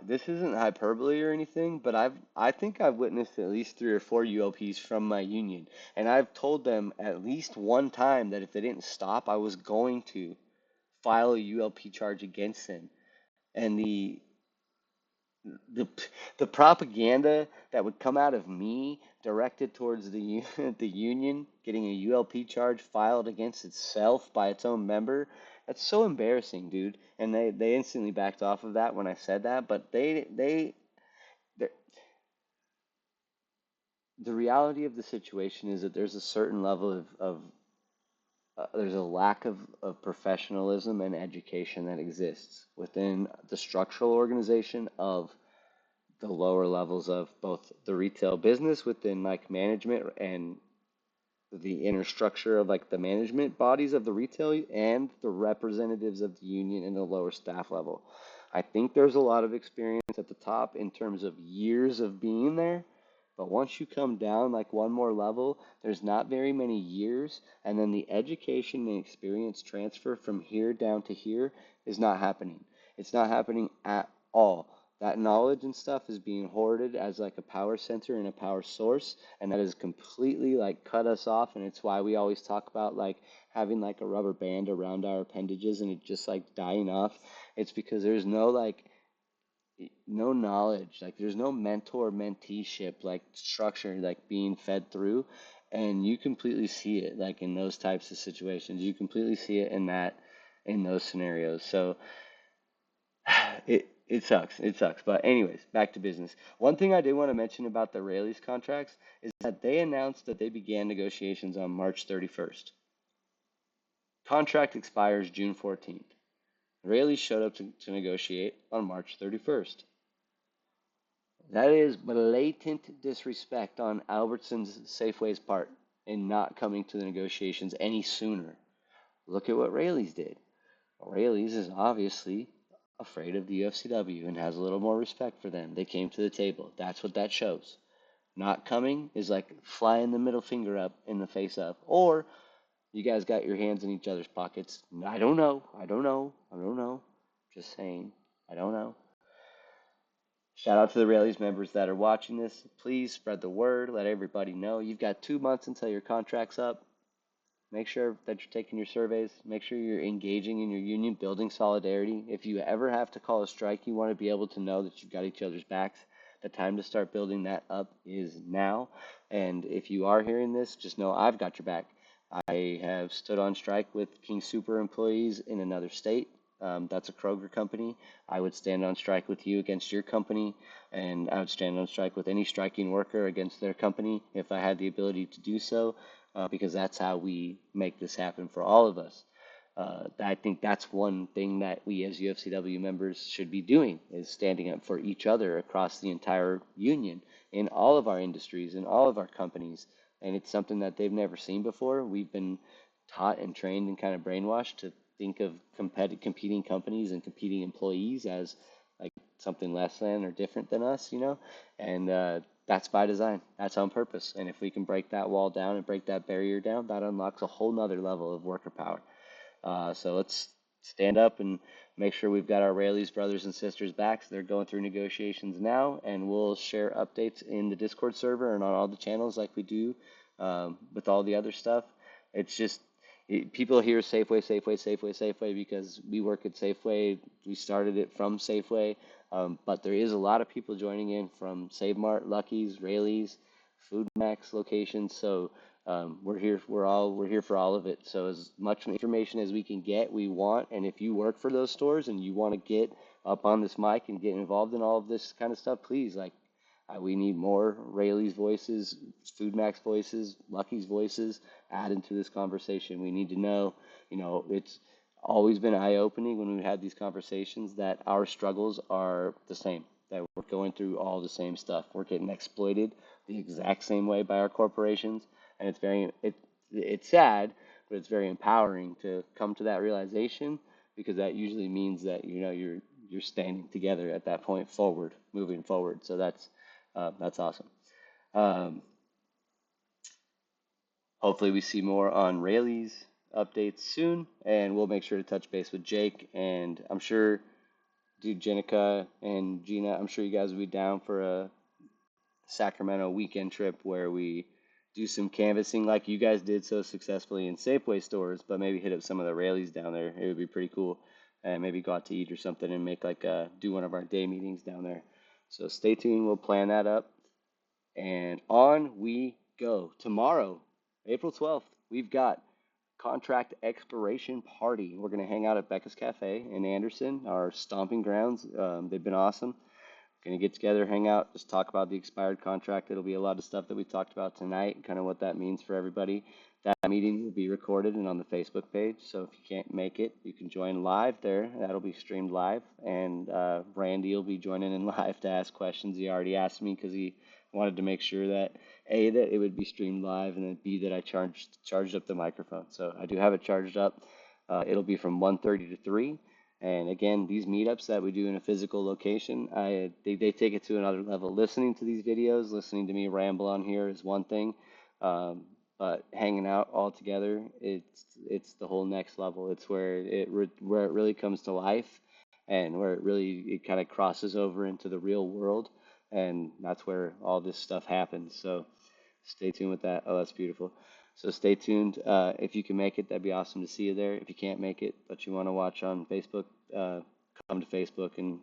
this isn't hyperbole or anything, but I think I've witnessed at least 3 or 4 ULPs from my union, and I've told them at least one time that if they didn't stop, I was going to file a ULP charge against them. And the the propaganda that would come out of me directed towards the the union getting a ULP charge filed against itself by its own member, that's so embarrassing, dude. And they instantly backed off of that when I said that, but the the reality of the situation is that there's a certain level of there's a lack of professionalism and education that exists within the structural organization of the lower levels of both the retail business within management and the inner structure of the management bodies of the retail and the representatives of the union in the lower staff level. I think there's a lot of experience at the top in terms of years of being there, but once you come down one more level, there's not very many years, and then the education and experience transfer from here down to here is not happening. It's not happening at all. That knowledge and stuff is being hoarded as a power center and a power source, and that is completely cut us off. And it's why we always talk about having a rubber band around our appendages and it just dying off. It's because there's no knowledge, there's no mentor menteeship structure being fed through, and you completely see it in those types of situations. You completely see it in those scenarios. So it sucks. It sucks. But anyways, back to business. One thing I did want to mention about the Raley's contracts is that they announced that they began negotiations on March 31st. Contract expires June 14th. Raley showed up to negotiate on March 31st. That is blatant disrespect on Albertson's Safeway's part in not coming to the negotiations any sooner. Look at what Raley's did. Raley's is obviously afraid of the UFCW and has a little more respect for them. They came to the table. That's what that shows. Not coming is flying the middle finger up in the face of, or you guys got your hands in each other's pockets. I don't know. Just saying. I don't know. Shout out to the Raley's members that are watching this. Please spread the word. Let everybody know. You've got 2 months until your contract's up. Make sure that you're taking your surveys. Make sure you're engaging in your union, building solidarity. If you ever have to call a strike, you want to be able to know that you've got each other's backs. The time to start building that up is now. And if you are hearing this, just know I've got your back. I have stood on strike with King Super employees in another state. That's a Kroger company. I would stand on strike with you against your company, and I would stand on strike with any striking worker against their company if I had the ability to do so, because that's how we make this happen for all of us. I think that's one thing that we as UFCW members should be doing is standing up for each other across the entire union in all of our industries, in all of our companies. And it's something that they've never seen before. We've been taught and trained and kind of brainwashed to think of competing companies and competing employees as like something less than or different than us, and that's by design. That's on purpose. And if we can break that wall down and break that barrier down, that unlocks a whole nother level of worker power. So let's stand up and make sure we've got our Raley's brothers and sisters backs. They're going through negotiations now, and we'll share updates in the Discord server and on all the channels like we do with all the other stuff. It's just people hear Safeway, Safeway, Safeway, Safeway because we work at Safeway. We started it from Safeway, but there is a lot of people joining in from Save Mart, Lucky's, Raley's, Food Max locations. So we're here. We're here for all of it. So as much information as we can get, we want. And if you work for those stores and you want to get up on this mic and get involved in all of this kind of stuff, please, we need more Raley's voices, Food Max voices, Lucky's voices add into this conversation. We need to know, it's always been eye-opening when we've had these conversations that our struggles are the same, that we're going through all the same stuff. We're getting exploited the exact same way by our corporations, and it's sad, but it's very empowering to come to that realization because that usually means that you're standing together at that point forward, moving forward. So that's awesome. Um, Hopefully we see more on Raley's updates soon, and we'll make sure to touch base with Jake. And I'm sure, dude, Jenica and Gina, I'm sure you guys will be down for a Sacramento weekend trip where we do some canvassing like you guys did so successfully in Safeway stores, but maybe hit up some of the Raley's down there. It would be pretty cool. And maybe go out to eat or something and make do one of our day meetings down there. So stay tuned. We'll plan that up. And on we go. Tomorrow, April 12th, we've got contract expiration party. We're going to hang out at Becca's Cafe in Anderson, our stomping grounds. They've been awesome. Going to get together, hang out, just talk about the expired contract. It'll be a lot of stuff that we talked about tonight, kind of what that means for everybody. That meeting will be recorded and on the Facebook page. So if you can't make it, you can join live there. That'll be streamed live. And Randy will be joining in live to ask questions. He already asked me because he wanted to make sure that A, that it would be streamed live, and then B, that I charged up the microphone. So I do have it charged up. It'll be from 1:30 to 3. And again, these meetups that we do in a physical location, they take it to another level. Listening to these videos, listening to me ramble on here is one thing, but hanging out all together, it's the whole next level. It's where it really comes to life, and where it kind of crosses over into the real world, and that's where all this stuff happens. So stay tuned with that. Oh, that's beautiful. So stay tuned. If you can make it, that'd be awesome to see you there. If you can't make it, but you want to watch on Facebook, come to Facebook and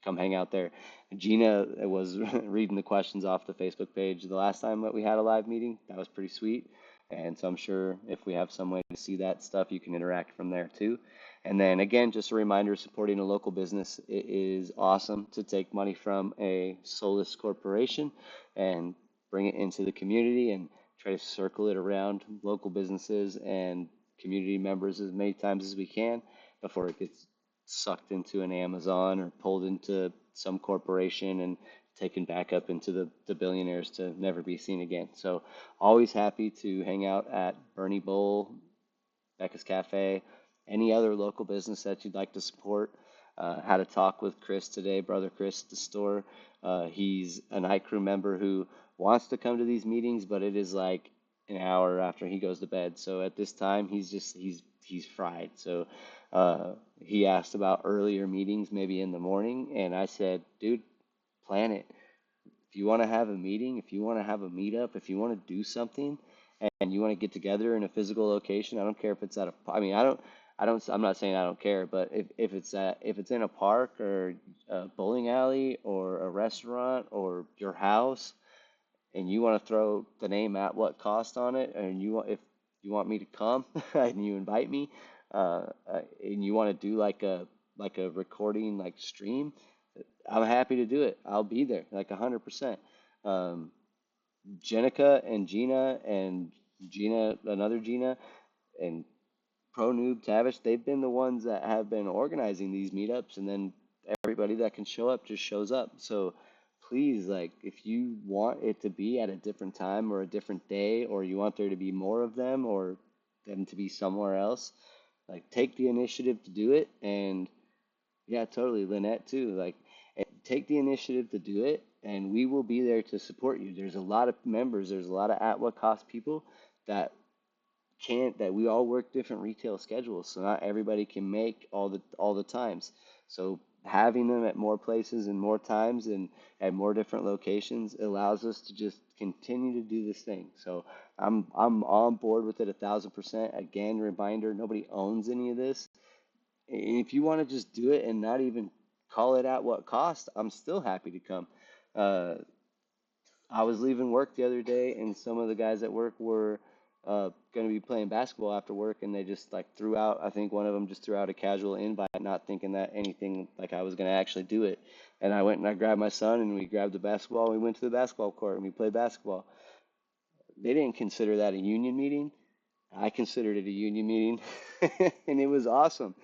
come hang out there. Gina was reading the questions off the Facebook page the last time that we had a live meeting. That was pretty sweet. And so I'm sure if we have some way to see that stuff, you can interact from there too. And then again, just a reminder, supporting a local business. It is awesome to take money from a soulless corporation and bring it into the community and try to circle it around local businesses and community members as many times as we can before it gets sucked into an Amazon or pulled into some corporation and taken back up into the billionaires to never be seen again. So always happy to hang out at Bernie Bowl, Becca's Cafe, any other local business that you'd like to support. Had a talk with Chris today, brother Chris at the store. He's a night crew member who wants to come to these meetings, but it is like an hour after he goes to bed. So at this time, he's fried. So he asked about earlier meetings, maybe in the morning, and I said, dude, Plan it. If you want to have a meeting, if you want to have a meetup, if you want to do something and you want to get together in a physical location, I don't care if it's at a, I mean, I'm not saying I don't care, but if it's in a park or a bowling alley or a restaurant or your house and you want to throw the name at what cost on it and if you want me to come and you invite me, and you want to do like a recording like stream, I'm happy to do it. I'll be there like 100%. Um, Jenica and Gina, another Gina, and Pro Noob Tavish, they've been the ones that have been organizing these meetups, and then everybody that can show up just shows up. So please, like, if you want it to be at a different time or a different day, or you want there to be more of them or them to be somewhere else, like, take the initiative to do it. And yeah, totally. Lynette too. Like, take the initiative to do it, and we will be there to support you. There's a lot of members. There's a lot of at what cost people that can't. That we all work different retail schedules, so not everybody can make all the times. So having them at more places and more times and at more different locations allows us to just continue to do this thing. So I'm on board with it 1,000%. Again, reminder: nobody owns any of this. If you want to just do it and not even call it at what cost, I'm still happy to come. Uh, I was leaving work the other day, and some of the guys at work were going to be playing basketball after work, and they just like threw out. I think one of them just threw out a casual invite, not thinking that anything like I was going to actually do it. And I went and I grabbed my son, and we grabbed the basketball, and we went to the basketball court, and we played basketball. They didn't consider that a union meeting. I considered it a union meeting, and it was awesome.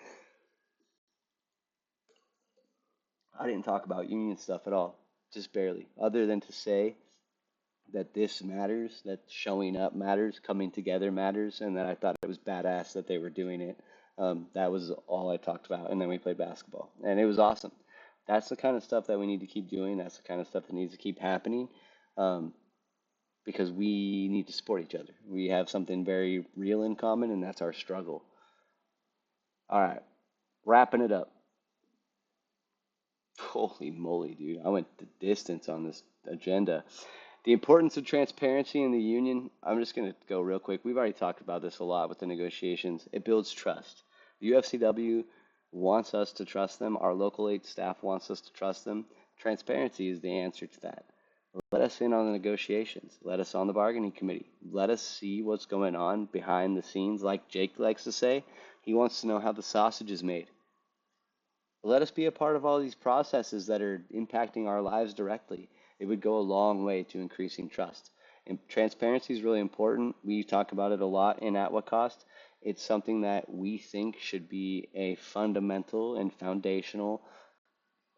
I didn't talk about union stuff at all, just barely, other than to say that this matters, that showing up matters, coming together matters, and that I thought it was badass that they were doing it. That was all I talked about, and then we played basketball, and it was awesome. That's the kind of stuff that we need to keep doing. That's the kind of stuff that needs to keep happening, um, because we need to support each other. We have something very real in common, and that's our struggle. All right, wrapping it up. Holy moly, dude. I went the distance on this agenda. The importance of transparency in the union. I'm just going to go real quick. We've already talked about this a lot with the negotiations. It builds trust. The UFCW wants us to trust them. Our local aid staff wants us to trust them. Transparency is the answer to that. Let us in on the negotiations. Let us on the bargaining committee. Let us see what's going on behind the scenes. Like Jake likes to say, he wants to know how the sausage is made. Let us be a part of all these processes that are impacting our lives directly. It would go a long way to increasing trust. And transparency is really important. We talk about it a lot in At What Cost. It's something that we think should be a fundamental and foundational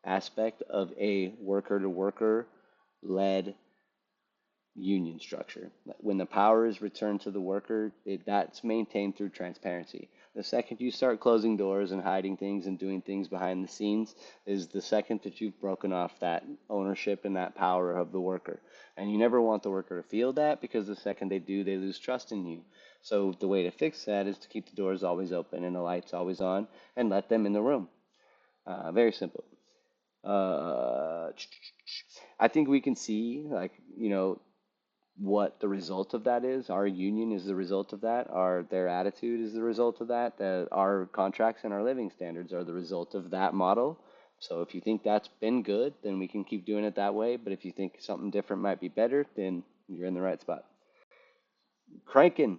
aspect of a worker to worker led union structure. When the power is returned to the worker, that's maintained through transparency. The second you start closing doors and hiding things and doing things behind the scenes is the second that you've broken off that ownership and that power of the worker. And you never want the worker to feel that, because the second they do, they lose trust in you. So the way to fix that is to keep the doors always open and the lights always on and let them in the room. Very simple. Uh, I think we can see, like, what the result of that is. Our union is the result of that. Their attitude is the result of that. Our contracts and our living standards are the result of that model. So if you think that's been good, then we can keep doing it that way. But if you think something different might be better, then you're in the right spot. Cranking,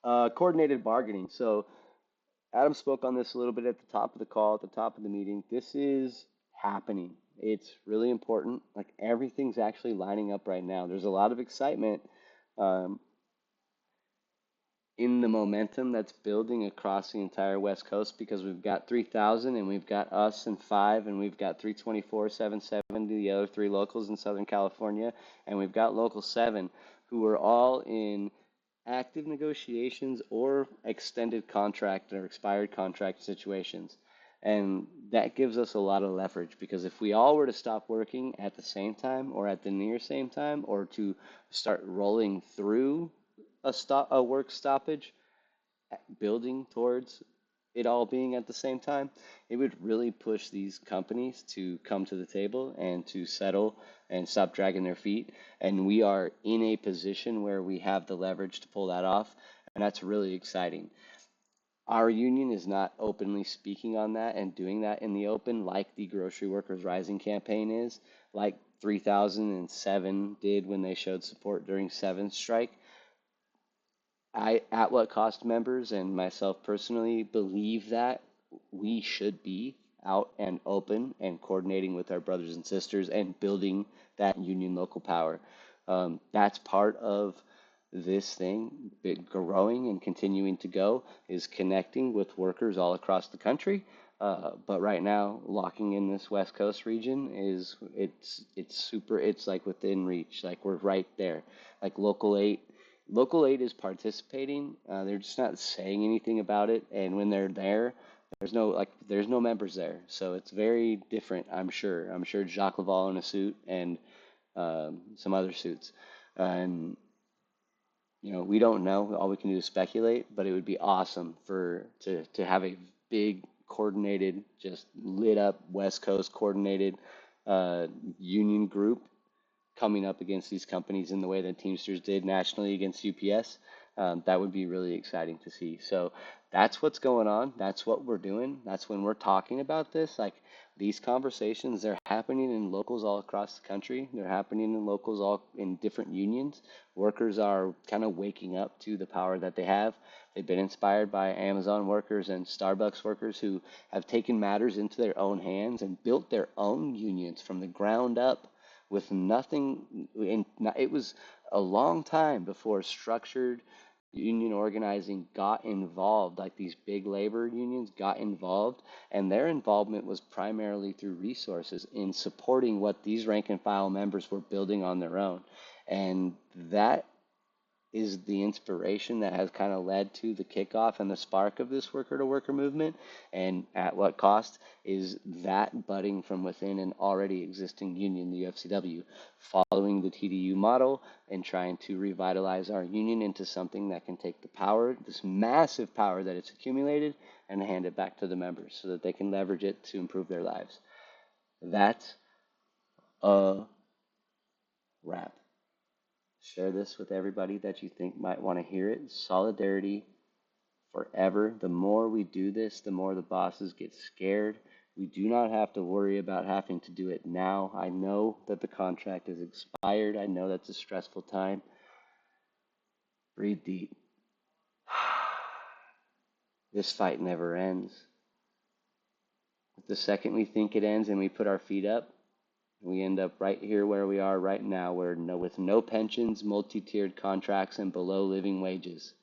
coordinated bargaining. So Adam spoke on this a little bit at the top of the call, at the top of the meeting. This is happening. It's really important. Like, everything's actually lining up right now. There's a lot of excitement um, in the momentum that's building across the entire West Coast, because we've got 3,000 and we've got us and 5 and we've got 324, 770, the other 3 locals in Southern California, and we've got local 7 who are all in active negotiations or extended contract or expired contract situations. And that gives us a lot of leverage, because if we all were to stop working at the same time or at the near same time, or to start rolling through a work stoppage, building towards it all being at the same time, it would really push these companies to come to the table and to settle and stop dragging their feet. And we are in a position where we have the leverage to pull that off, and that's really exciting. Our union is not openly speaking on that and doing that in the open like the Grocery Workers Rising campaign is, like 3007 did when they showed support during 7th strike. At What Cost members and myself personally believe that we should be out and open and coordinating with our brothers and sisters and building that union local power. That's part of this thing, growing and continuing to go, is connecting with workers all across the country. But right now, locking in this West Coast region it's super. It's like within reach. Like we're right there. Like Local 8 is participating. They're just not saying anything about it. And when they're there, there's no members there. So it's very different, I'm sure. I'm sure Jacques Laval in a suit and some other suits. And we don't know. All we can do is speculate, but it would be awesome to have a big coordinated, just lit up West Coast coordinated union group coming up against these companies in the way that Teamsters did nationally against UPS. That would be really exciting to see. So that's what's going on. That's what we're doing. That's when we're talking about this. Like these conversations, they're happening in locals all across the country. They're happening in locals all in different unions. Workers are kind of waking up to the power that they have. They've been inspired by Amazon workers and Starbucks workers who have taken matters into their own hands and built their own unions from the ground up with nothing. It was a long time before structured union organizing got involved, like these big labor unions got involved, and their involvement was primarily through resources in supporting what these rank and file members were building on their own. And that is the inspiration that has kind of led to the kickoff and the spark of this worker to worker movement. And at what cost is that budding from within an already existing union, the UFCW, following the TDU model and trying to revitalize our union into something that can take the power, this massive power that it's accumulated, and hand it back to the members so that they can leverage it to improve their lives. That's a wrap. Share this with everybody that you think might want to hear it. Solidarity forever. The more we do this, the more the bosses get scared. We do not have to worry about having to do it now. I know that the contract is expired. I know that's a stressful time. Breathe deep. This fight never ends. The second we think it ends and we put our feet up, we end up right here where we are right now, with no pensions, multi-tiered contracts, and below living wages.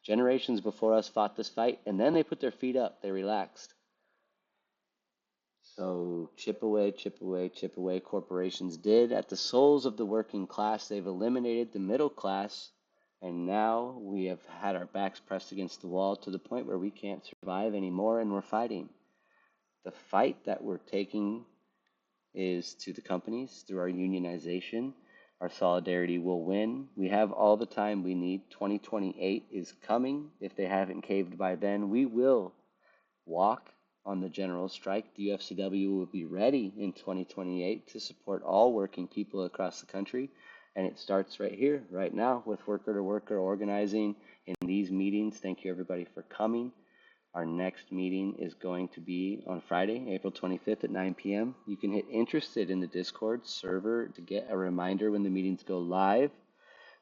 Generations before us fought this fight, and then they put their feet up. They relaxed. So chip away, chip away, chip away. Corporations did at the souls of the working class. They've eliminated the middle class, and now we have had our backs pressed against the wall to the point where we can't survive anymore, and we're fighting. The fight that we're taking is to the companies through our unionization. Our solidarity will win. We have all the time we need. 2028 is coming. If they haven't caved by then, we will walk on the general strike. The UFCW will be ready in 2028 to support all working people across the country. And it starts right here, right now, with worker to worker organizing in these meetings. Thank you, everybody, for coming. Our next meeting is going to be on Friday, April 25th at 9 p.m. You can hit interested in the Discord server to get a reminder when the meetings go live.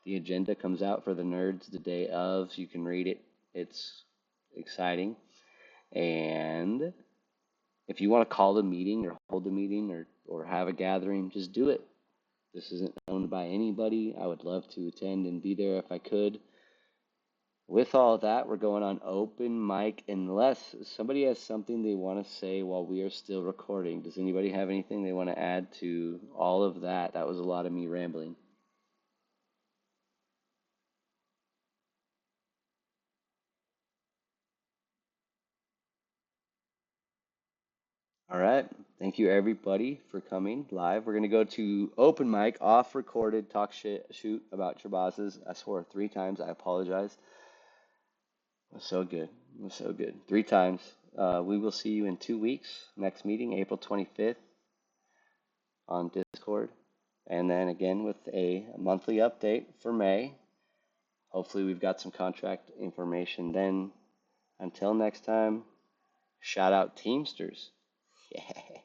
The agenda comes out for the nerds the day of, so you can read it. It's exciting. And if you want to call the meeting or hold a meeting or have a gathering, just do it. This isn't owned by anybody. I would love to attend and be there if I could. With all that, we're going on open mic unless somebody has something they want to say while we are still recording. Does anybody have anything they want to add to all of that? That was a lot of me rambling. All right. Thank you, everybody, for coming live. We're going to go to open mic, off recorded, talk shit, shoot about your bosses. I swore 3 times. I apologize. It was so good. It was so good. 3 times. We will see you in 2 weeks. Next meeting, April 25th on Discord. And then again with a monthly update for May. Hopefully, we've got some contract information then. Until next time, shout out Teamsters. Yeah.